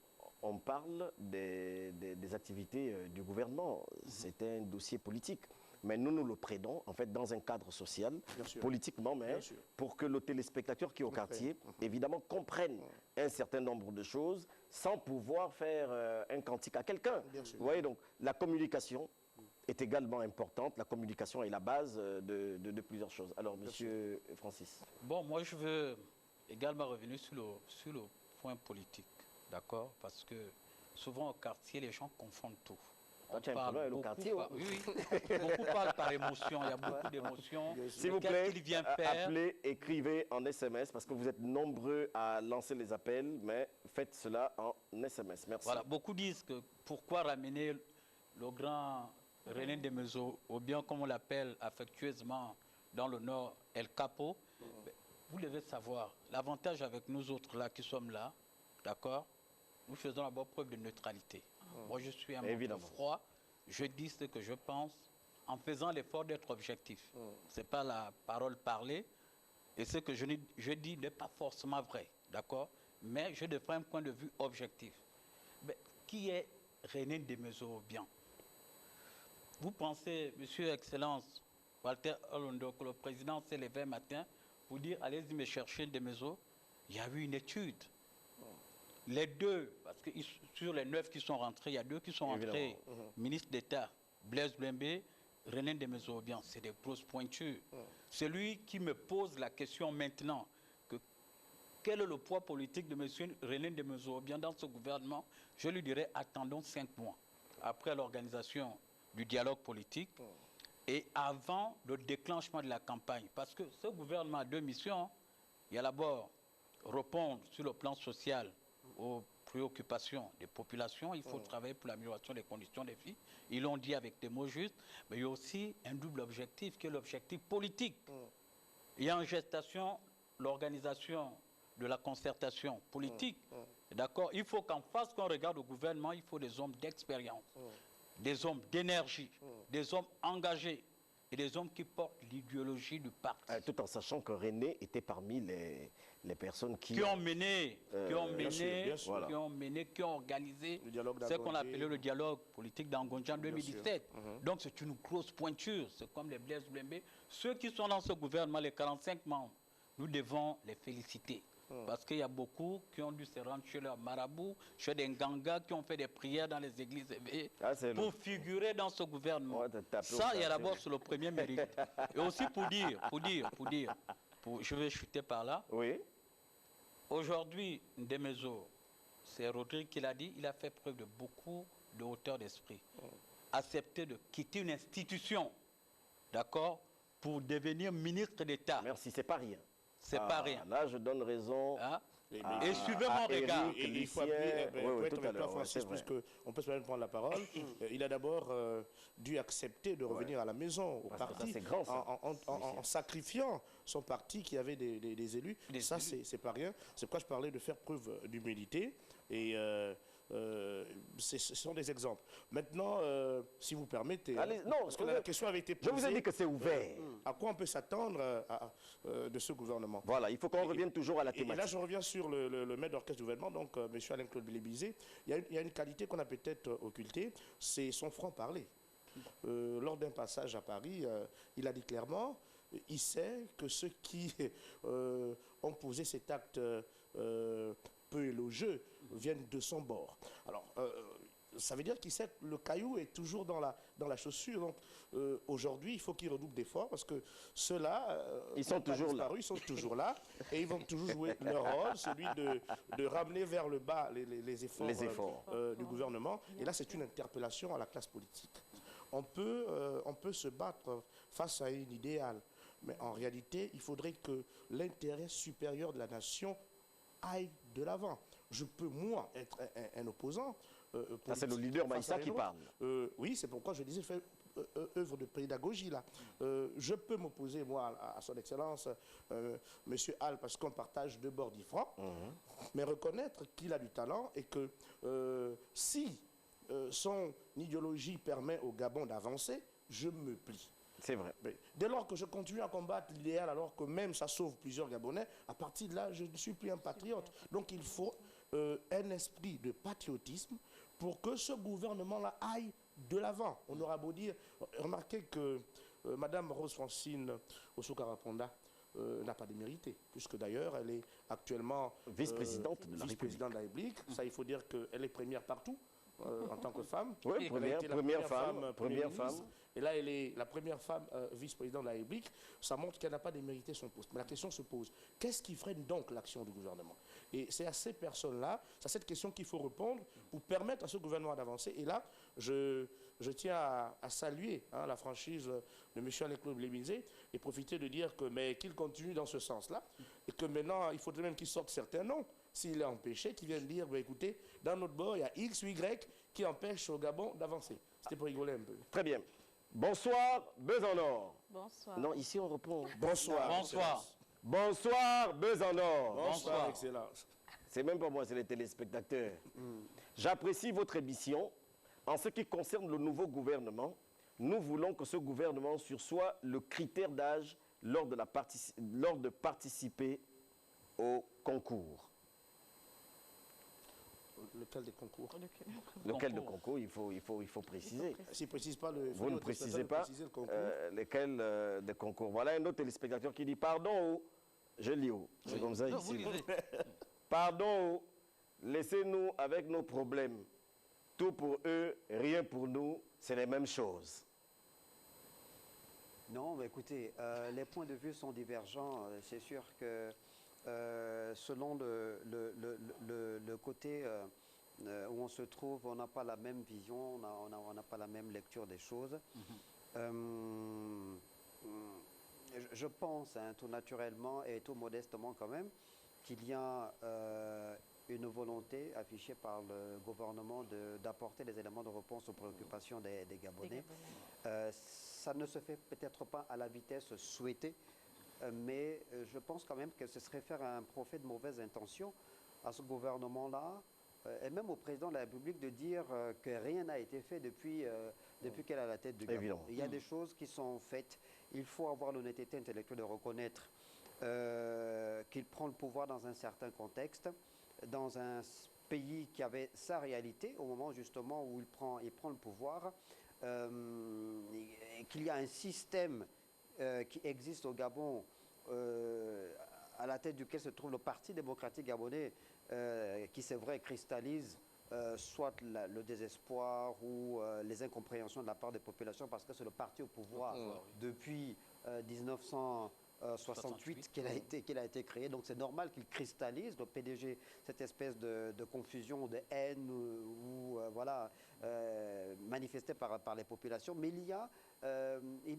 on parle des activités du gouvernement. C'est un dossier politique. Mais nous le prenons, en fait, dans un cadre social, politiquement, mais pour que le téléspectateur qui est au quartier, évidemment, comprenne un certain nombre de choses sans pouvoir faire un cantique à quelqu'un. Vous voyez, donc, la communication est également importante. La communication est la base de plusieurs choses. Alors, Monsieur Francis. Bon, moi, je veux également revenir sur le point politique, d'accord? Parce que souvent, au quartier, les gens confondent tout. On parle beaucoup, quartier, oui, beaucoup parlent par émotion, il y a beaucoup d'émotions. S'il vous plaît, appelez, écrivez en SMS, parce que vous êtes nombreux à lancer les appels, mais faites cela en SMS. Merci. Voilà, beaucoup disent que pourquoi ramener le grand René Desmaisons, ou bien comme on l'appelle affectueusement dans le Nord, El Capo. Vous devez savoir, l'avantage avec nous autres là qui sommes là, d'accord, nous faisons d'abord preuve de neutralité. Moi, je suis un peu froid. Je dis ce que je pense en faisant l'effort d'être objectif. Ce n'est pas la parole parlée. Et ce que je dis n'est pas forcément vrai. D'accord? Mais je défends un point de vue objectif. Mais qui est René Desmaisons bien? Vous pensez, Monsieur Excellence, Walter Olondo, que le président s'est levé un matin pour dire allez-y me chercher Desmaisons? Il y a eu une étude. Les deux, parce que sur les 9 qui sont rentrés, il y a 2 qui sont rentrés. Ministre d'État, Blaise Blembe, René Desmaisons, bien, c'est des grosses pointures. Celui qui me pose la question maintenant, quel est le poids politique de M. René Desmaisons bien dans ce gouvernement, je lui dirais attendons 5 mois après l'organisation du dialogue politique et avant le déclenchement de la campagne. Parce que ce gouvernement a 2 missions. Il y a d'abord répondre sur le plan social aux préoccupations des populations. Il faut travailler pour l'amélioration des conditions des filles. Ils l'ont dit avec des mots justes. Mais il y a aussi un double objectif qui est l'objectif politique. Il y a en gestation l'organisation de la concertation politique. D'accord? Il faut qu'en face, quand on regarde au gouvernement, il faut des hommes d'expérience, des hommes d'énergie, des hommes engagés et des hommes qui portent l'idéologie du parti. Tout en sachant que René était parmi les personnes qui ont mené, qui ont organisé ce qu'on appelait le dialogue politique d'Angonja en 2017. Donc c'est une grosse pointure, c'est comme les Blaise Blembe. Ceux qui sont dans ce gouvernement, les 45 membres, nous devons les féliciter. Parce qu'il y a beaucoup qui ont dû se rendre chez leurs marabouts, chez des gangas qui ont fait des prières dans les églises pour figurer dans ce gouvernement. Ça, il y a d'abord sur le premier mérite. Et aussi pour dire, je vais chuter par là. Oui. Aujourd'hui, Desmaisons, c'est Rodrigue qui l'a dit, il a fait preuve de beaucoup de hauteur d'esprit. Accepter de quitter une institution, d'accord, pour devenir ministre d'État. Merci, c'est pas rien. C'est pas rien. Là, je donne raison. Et suivez mon regard. Il faut appuyer, pour être avec toi, Francis, puisqu'on peut se permettre de prendre la parole. Il a d'abord dû accepter de revenir à la maison, au parti, en sacrifiant son parti qui avait des élus. Ça, c'est pas rien. C'est pourquoi je parlais de faire preuve d'humilité. Et ce sont des exemples. Maintenant, si vous permettez, parce que la question avait été posée. Je vous ai dit que c'est ouvert. À quoi on peut s'attendre de ce gouvernement? Voilà, il faut qu'on revienne toujours à la thématique. Et là, je reviens sur le maître d'orchestre du gouvernement, donc M. Alain-Claude Bélébizé. Il y a une qualité qu'on a peut-être occultée, c'est son franc-parler. Lors d'un passage à Paris, il a dit clairement, il sait que ceux qui ont posé cet acte peu élogieux viennent de son bord. Alors, ça veut dire qu'il sait que le caillou est toujours dans la chaussure. Donc aujourd'hui, il faut qu'ils redoublent d'efforts parce que ceux-là, ils sont toujours là. Ils sont toujours là et ils vont toujours jouer leur rôle, celui de ramener vers le bas les efforts, du gouvernement. Et là, c'est une interpellation à la classe politique. On peut se battre face à une idéale, mais en réalité, il faudrait que l'intérêt supérieur de la nation aille de l'avant. Je peux, moi, être un opposant. C'est le leader Maïssa qui parle. Oui, c'est pourquoi je disais faire œuvre de pédagogie là. Je peux m'opposer, moi, à son excellence, Monsieur Hall, parce qu'on partage deux bords différents, mais reconnaître qu'il a du talent et que si son idéologie permet au Gabon d'avancer, je me plie. C'est vrai. Mais dès lors que je continue à combattre l'idéal, alors que même ça sauve plusieurs Gabonais, à partir de là, je ne suis plus un patriote. Donc il faut un esprit de patriotisme pour que ce gouvernement-là aille de l'avant. On aura beau dire, remarquez que Madame Rose Francine Osokaraponda n'a pas démérité, puisque d'ailleurs elle est actuellement vice-présidente de la République. Ça, il faut dire qu'elle est première partout. En tant que femme. Oui, première femme. Et là, elle est la première femme vice-présidente de la République. Ça montre qu'elle n'a pas démérité son poste. Mais la question se pose, qu'est-ce qui freine donc l'action du gouvernement? Et c'est à ces personnes-là, c'est à cette question qu'il faut répondre pour permettre à ce gouvernement d'avancer. Et là, je tiens à saluer la franchise de M. Alain-Claude Lémizé et profiter de dire qu'il continue dans ce sens-là et que maintenant, il faudrait même qu'il sorte certains noms. S'il est empêché, qu'il vienne dire, écoutez, dans notre bord, il y a X ou Y qui empêche au Gabon d'avancer. C'était pour rigoler un peu. Très bien. Bonsoir, Buzz en or. Bonsoir. Non, ici on répond. Bonsoir. Bonsoir. Bonsoir, Buzz en or. Bonsoir, Excellence. C'est même pas moi, c'est les téléspectateurs. J'apprécie votre émission. En ce qui concerne le nouveau gouvernement, nous voulons que ce gouvernement sursoit le critère d'âge lors de participer au concours. Lequel des concours? Lequel de concours, il faut préciser. S'il ne précise pas le... Vous ne précisez pas lequel des concours. Voilà un autre téléspectateur qui dit, pardon, je lis où, c'est comme ça ici. Pardon, laissez-nous avec nos problèmes. Tout pour eux, rien pour nous, c'est les mêmes choses. Non, mais écoutez, les points de vue sont divergents. C'est sûr que selon le côté où on se trouve, on n'a pas la même vision, on n'a pas la même lecture des choses. Je pense, tout naturellement et tout modestement quand même, qu'il y a une volonté affichée par le gouvernement d'apporter des éléments de réponse aux préoccupations des Gabonais. Ça ne se fait peut-être pas à la vitesse souhaitée, mais je pense quand même que ce serait faire un profet de mauvaise intention à ce gouvernement-là, et même au président de la République de dire que rien n'a été fait depuis qu'elle est à la tête du Gabon. Évidemment. Il y a des choses qui sont faites. Il faut avoir l'honnêteté intellectuelle de reconnaître qu'il prend le pouvoir dans un certain contexte, dans un pays qui avait sa réalité au moment justement où il prend le pouvoir, qu'il y a un système qui existe au Gabon, à la tête duquel se trouve le Parti démocratique gabonais, qui c'est vrai cristallise soit le désespoir ou les incompréhensions de la part des populations, parce que c'est le parti au pouvoir depuis 1968 qu'il a été créé. Donc c'est normal qu'il cristallise, le PDG, cette espèce de confusion, de haine manifestée par les populations. Mais il y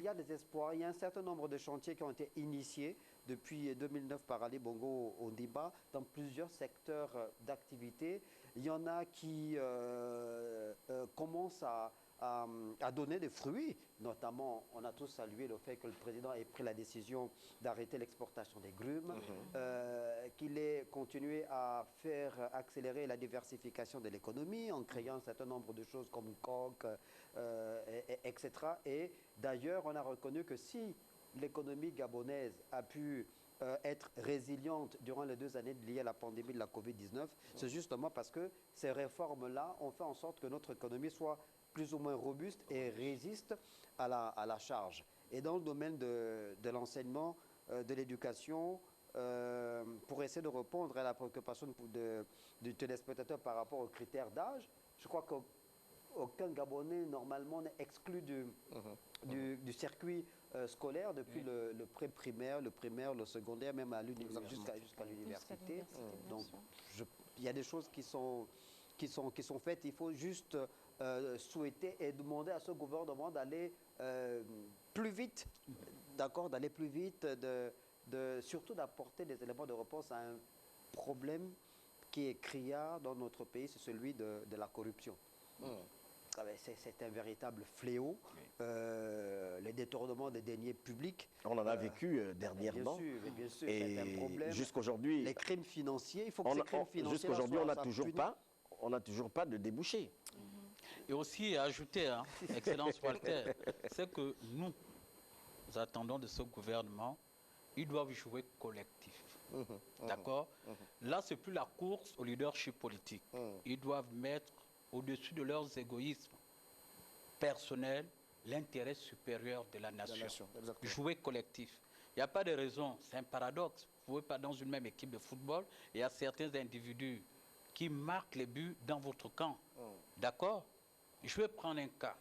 a des espoirs. Il y a un certain nombre de chantiers qui ont été initiés depuis 2009 par Ali Bongo Ondimba dans plusieurs secteurs d'activité. Il y en a qui commencent à donner des fruits. Notamment, on a tous salué le fait que le président ait pris la décision d'arrêter l'exportation des grumes, qu'il ait continué à faire accélérer la diversification de l'économie en créant un certain nombre de choses comme coque, etc. Et d'ailleurs, on a reconnu que si l'économie gabonaise a pu être résiliente durant les 2 années liées à la pandémie de la Covid-19, c'est justement parce que ces réformes-là ont fait en sorte que notre économie soit plus ou moins robuste et résiste à la charge. Et dans le domaine de l'enseignement, de l'éducation, pour essayer de répondre à la préoccupation du téléspectateur par rapport aux critères d'âge, je crois que aucun Gabonais normalement n'est exclu du circuit scolaire depuis le pré-primaire, le primaire, le secondaire, même à jusqu'à l'université. Donc il y a des choses qui sont faites. Il faut juste souhaiter et demander à ce gouvernement d'aller plus vite, d'accord, d'aller plus vite, surtout d'apporter des éléments de réponse à un problème qui est criard dans notre pays, c'est celui de la corruption. C'est un véritable fléau, les détournements des deniers publics. On en a vécu dernièrement. Bien sûr, et c'est un problème. Jusqu'aujourd'hui, les crimes financiers, il faut que ces crimes financiers... Jusqu'aujourd'hui, on n'a toujours pas de débouché. Et aussi à ajouter, hein, Excellence Walter, c'est que nous attendons de ce gouvernement, ils doivent jouer collectif. D'accord? Là, c'est plus la course au leadership politique. Ils doivent mettre au-dessus de leurs égoïsmes personnels l'intérêt supérieur de la nation. Jouer collectif. Il n'y a pas de raison, c'est un paradoxe. Vous ne pouvez pas dans une même équipe de football, il y a certains individus qui marquent les buts dans votre camp. D'accord? Je vais prendre un cas.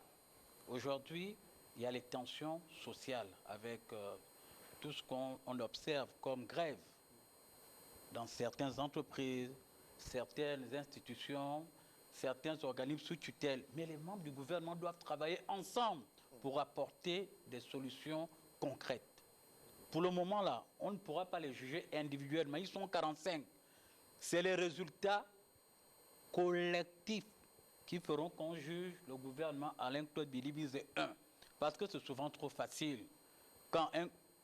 Aujourd'hui, il y a les tensions sociales avec tout ce qu'on observe comme grève dans certaines entreprises, certaines institutions, certains organismes sous tutelle. Mais les membres du gouvernement doivent travailler ensemble pour apporter des solutions concrètes. Pour le moment, là, on ne pourra pas les juger individuellement. Ils sont 45. C'est les résultats collectifs qui feront qu'on juge le gouvernement Alain-Claude Bilibizé 1. Parce que c'est souvent trop facile. Quand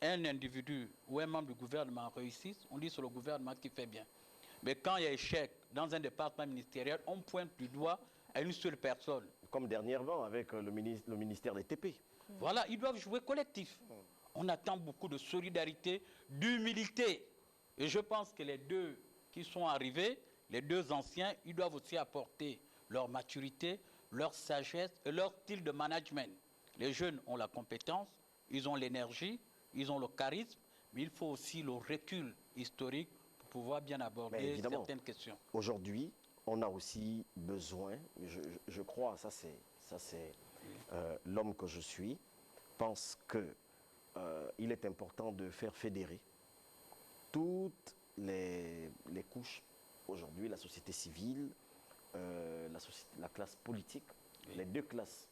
un individu ou un membre du gouvernement réussisse, on dit que c'est le gouvernement qui fait bien. Mais quand il y a échec dans un département ministériel, on pointe du doigt à une seule personne. Comme dernièrement avec le ministère des TP. Voilà, ils doivent jouer collectif. On attend beaucoup de solidarité, d'humilité. Et je pense que les deux qui sont arrivés, les deux anciens, ils doivent aussi apporter leur maturité, leur sagesse et leur style de management. Les jeunes ont la compétence, ils ont l'énergie, ils ont le charisme, mais il faut aussi le recul historique pour pouvoir bien aborder certaines questions. Aujourd'hui, on a aussi besoin, je crois, ça c'est l'homme que je suis, pense qu'il est important de faire fédérer toutes les couches, aujourd'hui la société civile, la classe politique, les deux classes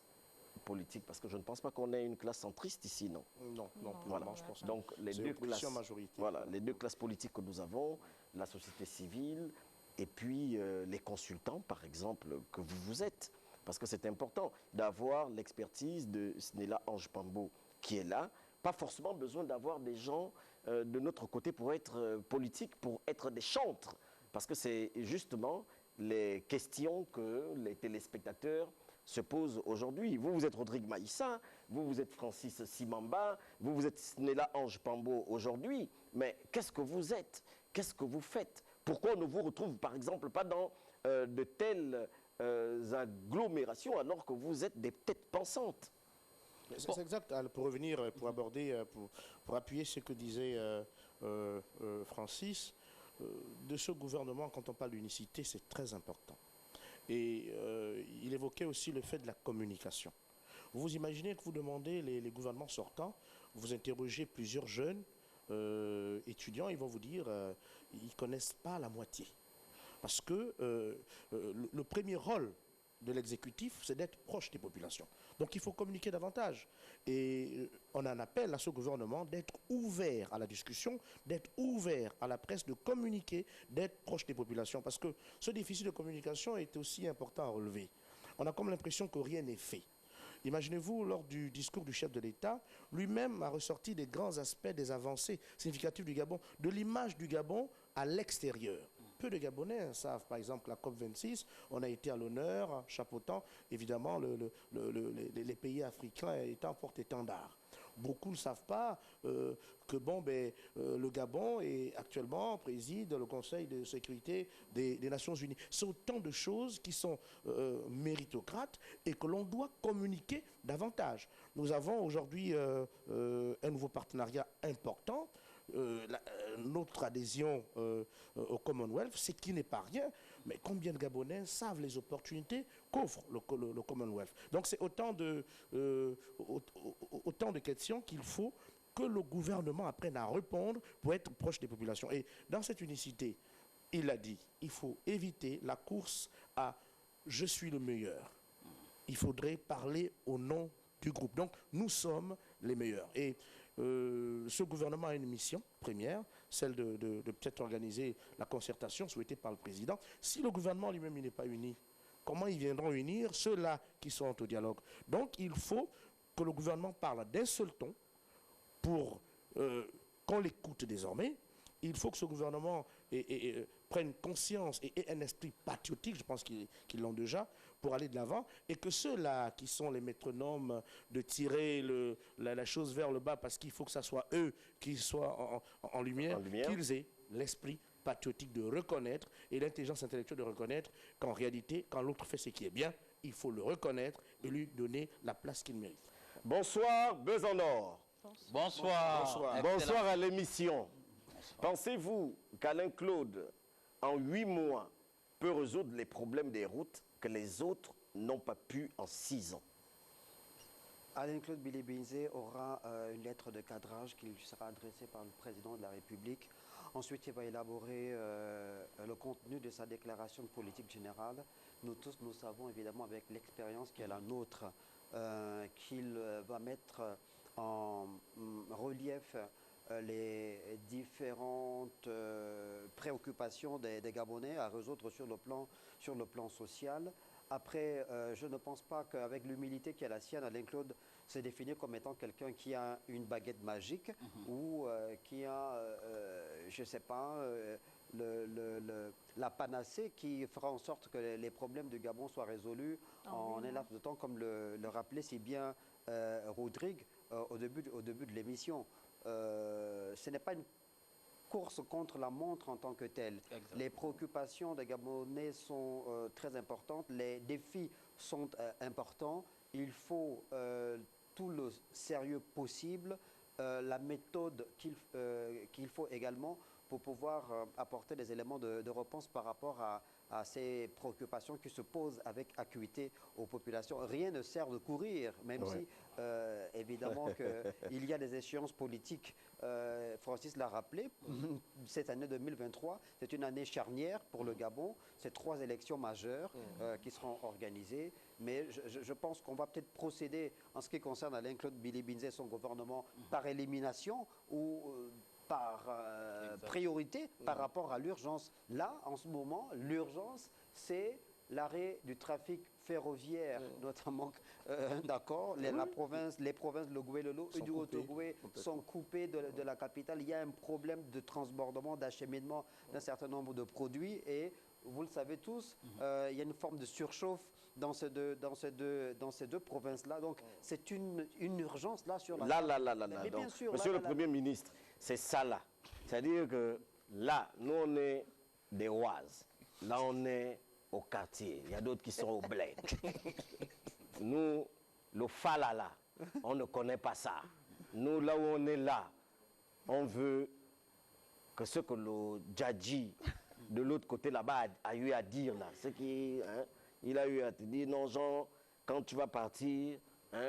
politiques, parce que je ne pense pas qu'on ait une classe centriste ici, non. Non, voilà. Je pense. Donc les deux classes, majorité. Voilà, les deux classes politiques que nous avons, la société civile et puis les consultants, par exemple, que vous êtes. Parce que c'est important d'avoir l'expertise de Snella Ange Pambo qui est là. Pas forcément besoin d'avoir des gens de notre côté pour être politiques, pour être des chantres. Parce que c'est justement les questions que les téléspectateurs se posent aujourd'hui. Vous êtes Rodrigue Maïssa, vous êtes Francis Simamba, vous êtes Snella Ange Pambo aujourd'hui. Mais qu'est-ce que vous êtes? Qu'est-ce que vous faites? Pourquoi on ne vous retrouve, par exemple, pas dans de telles agglomérations alors que vous êtes des têtes pensantes? C'est exact. Pour revenir, pour aborder, pour appuyer ce que disait Francis, de ce gouvernement, quand on parle d'unicité, c'est très important. Et il évoquait aussi le fait de la communication. Vous imaginez que vous demandez les gouvernements sortants, vous interrogez plusieurs jeunes étudiants, ils vont vous dire ils ne connaissent pas la moitié. Parce que le premier rôle de l'exécutif, c'est d'être proche des populations. Donc il faut communiquer davantage. Et on en appelle à ce gouvernement d'être ouvert à la discussion, d'être ouvert à la presse, de communiquer, d'être proche des populations. Parce que ce déficit de communication est aussi important à relever. On a comme l'impression que rien n'est fait. Imaginez-vous, lors du discours du chef de l'État, lui-même a ressorti des grands aspects des avancées significatives du Gabon, de l'image du Gabon à l'extérieur. Peu de Gabonais savent, par exemple, la COP26, on a été à l'honneur, chapeautant, évidemment, les pays africains étant porte-étendard. Beaucoup ne savent pas que le Gabon actuellement préside le Conseil de sécurité des Nations Unies. C'est autant de choses qui sont méritocrates et que l'on doit communiquer davantage. Nous avons aujourd'hui un nouveau partenariat important notre adhésion au Commonwealth, ce qui n'est pas rien, mais combien de Gabonais savent les opportunités qu'offre le Commonwealth. Donc c'est autant de questions qu'il faut que le gouvernement apprenne à répondre pour être proche des populations. Et dans cette unicité, il a dit, il faut éviter la course à « je suis le meilleur ». Il faudrait parler au nom du groupe. Donc, nous sommes les meilleurs. Et ce gouvernement a une mission première, celle de peut-être organiser la concertation souhaitée par le président. Si le gouvernement lui-même n'est pas uni, comment ils viendront unir ceux-là qui sont au dialogue? Donc, il faut que le gouvernement parle d'un seul ton pour qu'on l'écoute désormais. Il faut que ce gouvernement prenne conscience et ait un esprit patriotique, je pense qu'ils l'ont déjà, pour aller de l'avant, et que ceux-là qui sont les métronomes de tirer la chose vers le bas parce qu'il faut que ce soit eux qui soient en lumière, qu'ils aient l'esprit patriotique de reconnaître et l'intelligence intellectuelle de reconnaître qu'en réalité, quand l'autre fait ce qui est bien, il faut le reconnaître et lui donner la place qu'il mérite. Bonsoir, Buzz en Or. Bonsoir. Bonsoir à l'émission. Pensez-vous qu'Alain Claude, en 8 mois, peut résoudre les problèmes des routes que les autres n'ont pas pu en 6 ans? Alain Claude Bilibinze aura une lettre de cadrage qui lui sera adressée par le président de la République. Ensuite, il va élaborer le contenu de sa déclaration de politique générale. Nous tous, nous savons évidemment avec l'expérience qui est la nôtre qu'il va mettre en relief les différentes préoccupations des Gabonais à résoudre sur le plan social. Après, je ne pense pas qu'avec l'humilité qui est la sienne, Alain Claude s'est défini comme étant quelqu'un qui a une baguette magique ou qui a, je ne sais pas, la panacée qui fera en sorte que les problèmes du Gabon soient résolus en un laps de temps, comme le rappelait si bien Rodrigue au début de l'émission. Ce n'est pas une course contre la montre en tant que telle. Exactement. Les préoccupations des Gabonais sont très importantes, les défis sont importants. Il faut tout le sérieux possible, la méthode qu'il faut également pour pouvoir apporter des éléments de réponse par rapport à ces préoccupations qui se posent avec acuité aux populations. Rien ne sert de courir, même si, évidemment, qu'il y a des échéances politiques. Francis l'a rappelé, cette année 2023, c'est une année charnière pour le Gabon. C'est 3 élections majeures qui seront organisées. Mais je pense qu'on va peut-être procéder, en ce qui concerne Alain Claude Bilibinze et son gouvernement, par élimination ou par priorité par rapport à l'urgence. Là, en ce moment, l'urgence, c'est l'arrêt du trafic ferroviaire, notamment, d'accord, les provinces de Logoué-Lolo et du Haut-Ogoué sont coupées de la capitale. Il y a un problème de transbordement, d'acheminement d'un certain nombre de produits et vous le savez tous, il y a une forme de surchauffe dans ces deux provinces-là. Donc, c'est une urgence là sur la... Mais bien sûr, Monsieur le Premier ministre, c'est ça là. C'est-à-dire que là, nous, on est des Oises. Là, on est au quartier. Il y a d'autres qui sont au bled. Nous, le falala, on ne connaît pas ça. Nous, là où on est là, on veut que ce que le Djadji de l'autre côté là-bas a eu à dire là, ce qui, il a eu à te dire, non Jean, quand tu vas partir,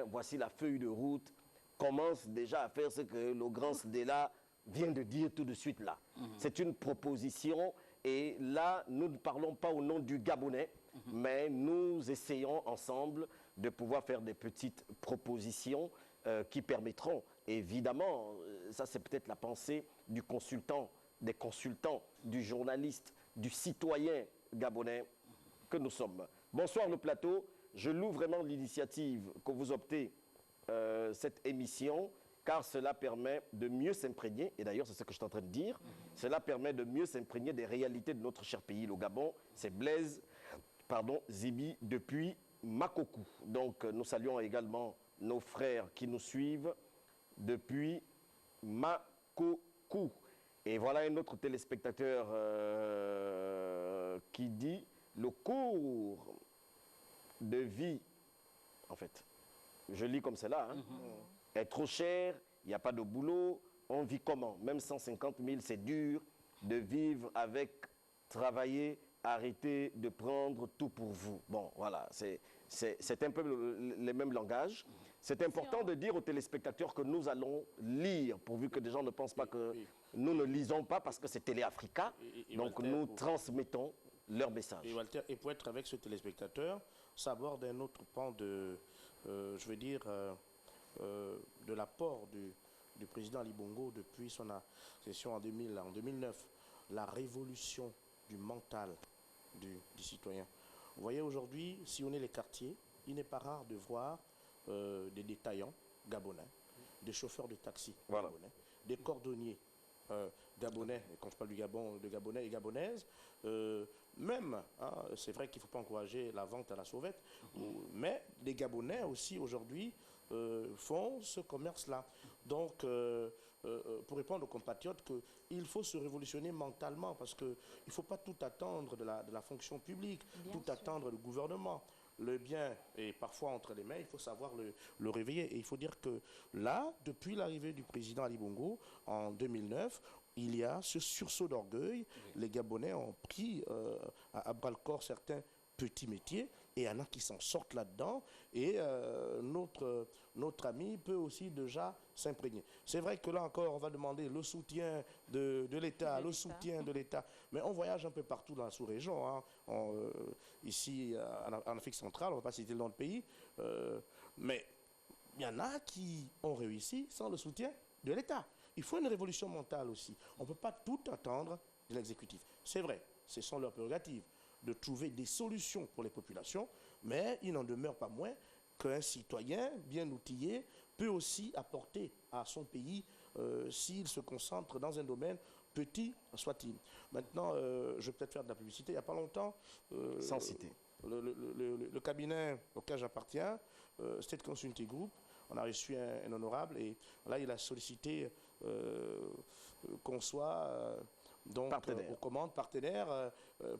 voici la feuille de route, commence déjà à faire ce que le grand Sdela vient de dire tout de suite là. C'est une proposition et là, nous ne parlons pas au nom du Gabonais, mais nous essayons ensemble de pouvoir faire des petites propositions qui permettront, évidemment, ça c'est peut-être la pensée du consultant, des consultants, du journaliste, du citoyen gabonais que nous sommes. Bonsoir le plateau, je loue vraiment l'initiative que vous optez cette émission, car cela permet de mieux s'imprégner, et d'ailleurs c'est ce que je suis en train de dire, cela permet de mieux s'imprégner des réalités de notre cher pays, le Gabon. C'est Blaise, Zibi depuis Makokou. Donc nous saluons également nos frères qui nous suivent depuis Makokou. Et voilà un autre téléspectateur qui dit le cours de vie, en fait, je lis comme cela, est trop cher, il n'y a pas de boulot, on vit comment? Même 150 000, c'est dur de vivre avec, travailler, arrêter de prendre tout pour vous. Bon, voilà, c'est un peu les mêmes langages. C'est important de dire aux téléspectateurs que nous allons lire, pourvu que des gens ne pensent pas que nous ne lisons pas parce que c'est Télé Africa. Donc Walter, nous transmettons leur message. Et Walter, et pour être avec ce téléspectateur, ça aborde un autre pan de, je veux dire, de l'apport du président Ali Bongo depuis son accession en 2009. La révolution du mental du citoyen. Vous voyez aujourd'hui, si on est les quartiers, il n'est pas rare de voir des détaillants gabonais, des chauffeurs de taxi gabonais, des cordonniers gabonais, et quand je parle du Gabon, de gabonais et gabonaises, même, hein, c'est vrai qu'il ne faut pas encourager la vente à la sauvette, mais les Gabonais aussi aujourd'hui font ce commerce-là. Donc, pour répondre aux compatriotes qu'il faut se révolutionner mentalement parce qu'il ne faut pas tout attendre de la fonction publique, attendre du gouvernement. Le bien est parfois entre les mains, il faut savoir le réveiller. Et il faut dire que là, depuis l'arrivée du président Ali Bongo en 2009, il y a ce sursaut d'orgueil. Les Gabonais ont pris à bras-le-corps certains petits métiers et il y en a qui s'en sortent là-dedans. Et notre ami peut aussi déjà s'imprégner. C'est vrai que là encore, on va demander le soutien de l'État, le soutien de l'État. Mais on voyage un peu partout dans la sous-région. Hein. Ici, en Afrique centrale, on ne va pas citer le nom de pays. Mais il y en a qui ont réussi sans le soutien de l'État. Il faut une révolution mentale aussi. On ne peut pas tout attendre de l'exécutif. C'est vrai, ce sont leurs prérogatives de trouver des solutions pour les populations, mais il n'en demeure pas moins qu'un citoyen bien outillé peut aussi apporter à son pays s'il se concentre dans un domaine petit soit-il. Maintenant, je vais peut-être faire de la publicité. Il n'y a pas longtemps, sans citer, le cabinet auquel j'appartiens, State Consulting Group, on a reçu un honorable et là il a sollicité qu'on soit donc aux commandes partenaires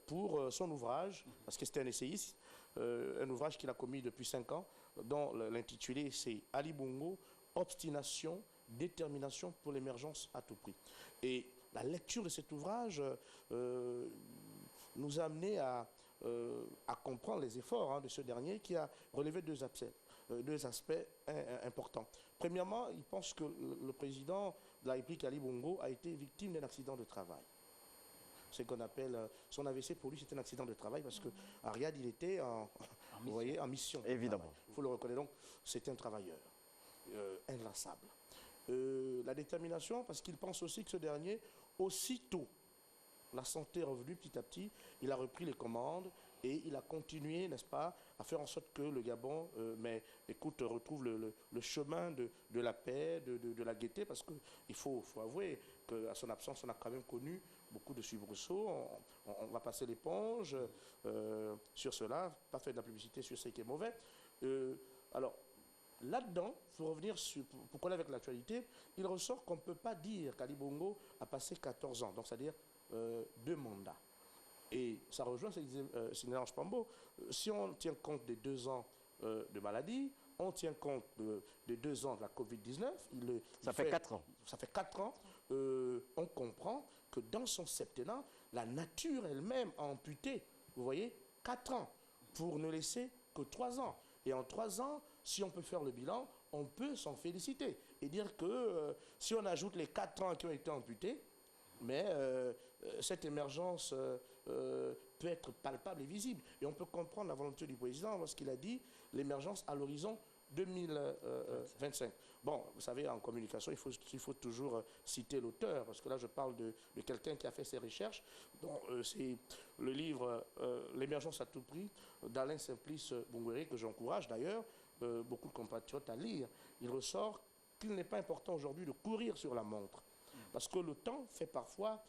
pour son ouvrage, parce que c'était un essayiste, un ouvrage qu'il a commis depuis 5 ans, dont l'intitulé c'est Ali Bongo, obstination, détermination pour l'émergence à tout prix. Et la lecture de cet ouvrage nous a amené à comprendre les efforts de ce dernier qui a relevé deux aspects importants. Premièrement, il pense que le président de la République, Ali Bongo, a été victime d'un accident de travail. Ce qu'on appelle son AVC, pour lui, c'est un accident de travail parce qu'à Riyad, il était en mission. Évidemment. Il faut le reconnaître. Donc, c'est un travailleur inlassable. La détermination, parce qu'il pense aussi que ce dernier, aussitôt la santé est revenue petit à petit, il a repris les commandes et il a continué, n'est-ce pas, à faire en sorte que le Gabon, retrouve le chemin de la paix, de la gaieté, parce qu'il faut avouer qu'à son absence, on a quand même connu beaucoup de soubresauts. On va passer l'éponge sur cela, pas faire de la publicité sur ce qui est mauvais. Alors, là-dedans, il faut revenir pour coller avec l'actualité, il ressort qu'on ne peut pas dire qu'Ali Bongo a passé 14 ans, donc c'est-à-dire 2 mandats. Et ça rejoint ce que disait Sinélange Pambo. Si on tient compte des 2 ans de maladie, on tient compte des 2 ans de la Covid-19. Ça fait 4 ans. Ça fait 4 ans. On comprend que dans son septennat, la nature elle-même a amputé, vous voyez, 4 ans, pour ne laisser que 3 ans. Et en 3 ans, si on peut faire le bilan, on peut s'en féliciter. Et dire que si on ajoute les 4 ans qui ont été amputés, mais cette émergence peut être palpable et visible. Et on peut comprendre la volonté du président lorsqu'il a dit l'émergence à l'horizon 2025. Bon, vous savez, en communication, il faut toujours citer l'auteur, parce que là, je parle de quelqu'un qui a fait ses recherches. C'est le livre L'émergence à tout prix d'Alain Simplice Bongweri, que j'encourage d'ailleurs beaucoup de compatriotes à lire. Il ressort qu'il n'est pas important aujourd'hui de courir sur la montre, parce que le temps fait parfois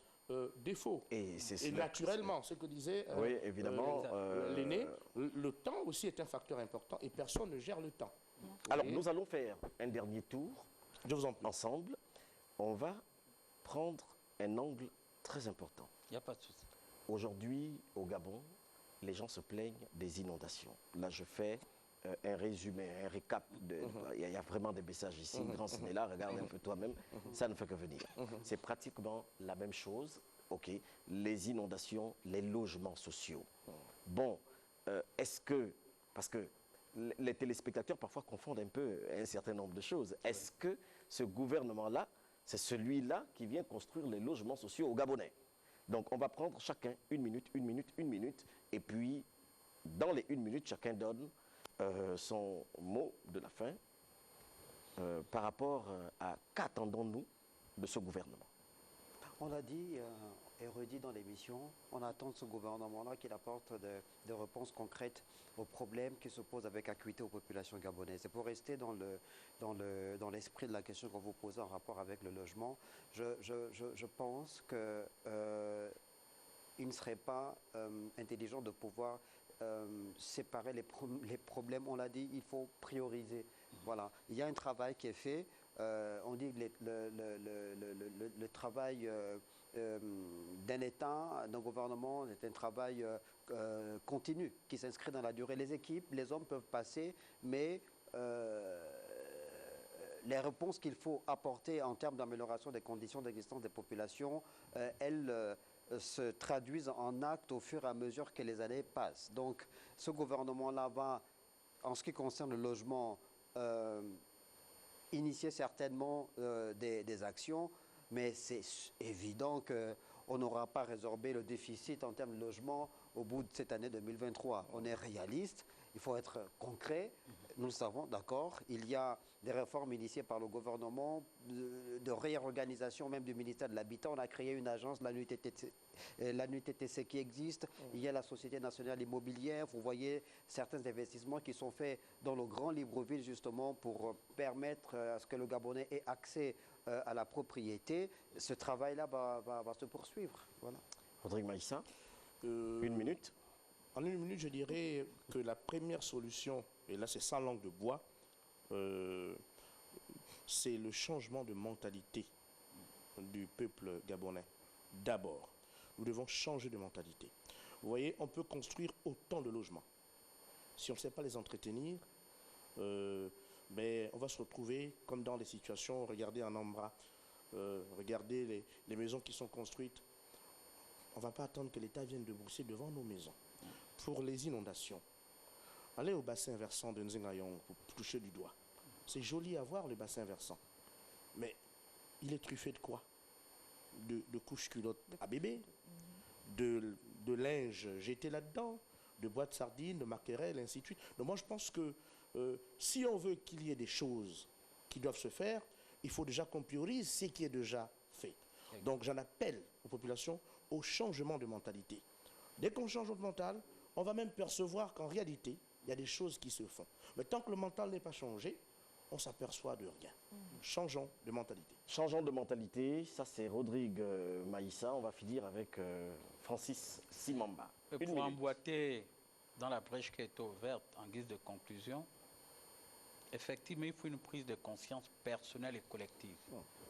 défaut. Et naturellement, ce que disait oui, évidemment, l'aîné, le temps aussi est un facteur important et personne ne gère le temps. Alors, nous allons faire un dernier tour. Je vous en prie. Ensemble. On va prendre un angle très important. Il n'y a pas de souci. Aujourd'hui, au Gabon, les gens se plaignent des inondations. Là, je fais un résumé, un récap. Il y a vraiment des messages ici. Grand Sénéla, regarde un peu toi-même. Ça ne fait que venir. C'est pratiquement la même chose. OK. Les inondations, les logements sociaux. Bon, est-ce que... Parce que les téléspectateurs parfois confondent un peu un certain nombre de choses. Est-ce que ce gouvernement-là, c'est celui-là qui vient construire les logements sociaux aux Gabonais? Donc, on va prendre chacun 1 minute, 1 minute, 1 minute. Et puis, dans les 1 minute, chacun donne son mot de la fin par rapport à qu'attendons-nous de ce gouvernement. On l'a dit et redit dans l'émission, on attend de ce gouvernement-là qu'il apporte des réponses concrètes aux problèmes qui se posent avec acuité aux populations gabonaises. Et pour rester dans l'esprit de la question qu'on vous posait en rapport avec le logement, je pense qu'il ne serait pas intelligent de pouvoir séparer les problèmes. On l'a dit, il faut prioriser. Voilà. Il y a un travail qui est fait. On dit que le travail d'un État, d'un gouvernement, est un travail continu qui s'inscrit dans la durée. Les équipes, les hommes peuvent passer, mais les réponses qu'il faut apporter en termes d'amélioration des conditions d'existence des populations, elles se traduisent en actes au fur et à mesure que les années passent. Donc ce gouvernement-là va, en ce qui concerne le logement, initier certainement des actions, mais c'est évident qu'on n'aura pas résorbé le déficit en termes de logement au bout de cette année 2023. On est réaliste, il faut être concret, nous le savons, d'accord. Il y a des réformes initiées par le gouvernement, de réorganisation même du ministère de l'Habitat. On a créé une agence, la NUTTC qui existe. Il y a la Société nationale immobilière. Vous voyez certains investissements qui sont faits dans le grand Libreville justement pour permettre à ce que le Gabonais ait accès à la propriété. Ce travail-là va se poursuivre. Voilà. Rodrigue Maïssa, 1 minute. En 1 minute, je dirais que la première solution, et là c'est sans langue de bois, c'est le changement de mentalité du peuple gabonais. D'abord, nous devons changer de mentalité. Vous voyez, on peut construire autant de logements. Si on ne sait pas les entretenir, on va se retrouver comme dans les situations, regardez en Ambra, regardez les maisons qui sont construites. On ne va pas attendre que l'État vienne débrousser devant nos maisons. Pour les inondations, allez au bassin versant de Nzengayong pour toucher du doigt. C'est joli à voir le bassin versant. Mais il est truffé de quoi? De couches culottes à bébé, de linge jeté là-dedans, de boîtes de sardines, de maquerelles, ainsi de suite. Donc moi je pense que si on veut qu'il y ait des choses qui doivent se faire, il faut déjà qu'on priorise ce qui est déjà fait. Donc j'en appelle aux populations au changement de mentalité. Dès qu'on change notre mental, on va même percevoir qu'en réalité, il y a des choses qui se font. Mais tant que le mental n'est pas changé, on s'aperçoit de rien. Changeons de mentalité. Changeons de mentalité, ça c'est Rodrigue Maïssa. On va finir avec Francis Simamba. Pour emboîter dans la brèche qui est ouverte en guise de conclusion, effectivement, il faut une prise de conscience personnelle et collective.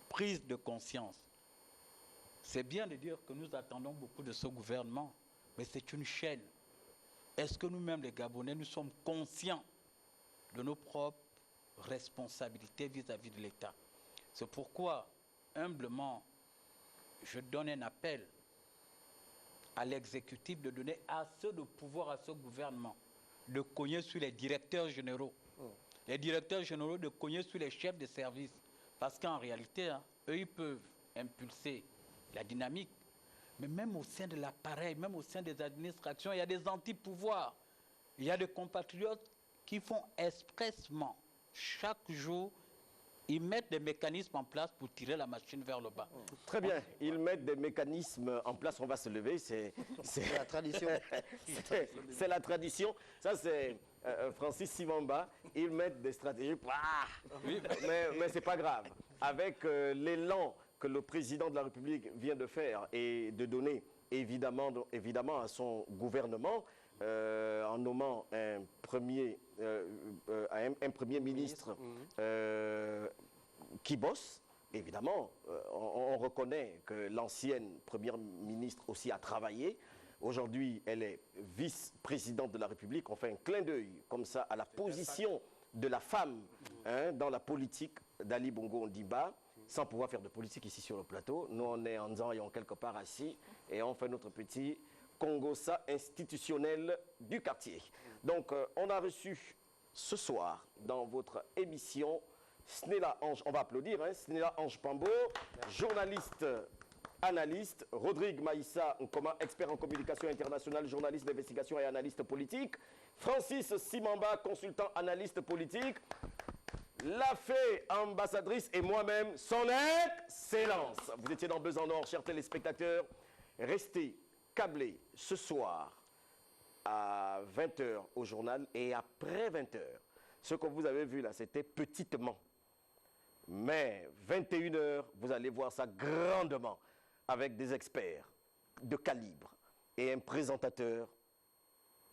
Prise de conscience. C'est bien de dire que nous attendons beaucoup de ce gouvernement, mais c'est une chaîne. Est-ce que nous-mêmes, les Gabonais, nous sommes conscients de nos propres responsabilités vis-à-vis de l'État? C'est pourquoi, humblement, je donne un appel à l'exécutif de donner assez de pouvoir à ce gouvernement, de cogner sur les directeurs généraux. Les directeurs généraux de cogner sur les chefs de service. Parce qu'en réalité, eux, ils peuvent impulser la dynamique. Mais même au sein de l'appareil, même au sein des administrations, il y a des anti-pouvoirs. Il y a des compatriotes qui font expressement, chaque jour, ils mettent des mécanismes en place pour tirer la machine vers le bas. Très bien, ils mettent des mécanismes en place, on va se lever, c'est la tradition. C'est la tradition. Ça, c'est Francis Simamba, ils mettent des stratégies, oui. mais c'est pas grave. Avec l'élan que le président de la République vient de faire et de donner évidemment à son gouvernement, en nommant un premier ministre qui bosse. Évidemment, on reconnaît que l'ancienne première ministre aussi a travaillé. Aujourd'hui, elle est vice-présidente de la République. On fait un clin d'œil comme ça à la position de la femme dans la politique d'Ali Bongo Ondimba, sans pouvoir faire de politique ici sur le plateau. Nous, on est en disant, et on quelque part assis, et on fait notre petit Congossa institutionnel du quartier. Donc, on a reçu ce soir, dans votre émission, Snella Ange, on va applaudir, Snella Ange Pambo, journaliste, analyste, Rodrigue Maïssa, expert en communication internationale, journaliste d'investigation et analyste politique, Francis Simamba, consultant analyste politique, la fée ambassadrice et moi-même, son excellence. Vous étiez dans Buzz en Or, chers téléspectateurs. Restez câblés ce soir à 20h au journal et après 20h. Ce que vous avez vu là, c'était petitement. Mais 21h, vous allez voir ça grandement avec des experts de calibre et un présentateur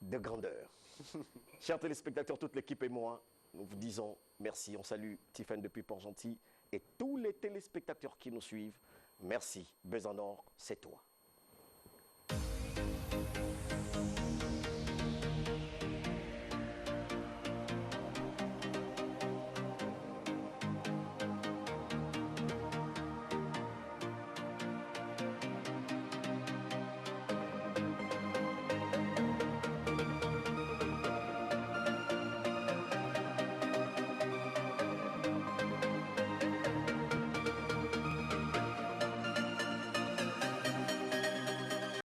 de grandeur. Chers téléspectateurs, toute l'équipe et moi, nous vous disons merci. On salue Tiffen depuis Port-Gentil et tous les téléspectateurs qui nous suivent. Merci. Buzz en Or, c'est toi.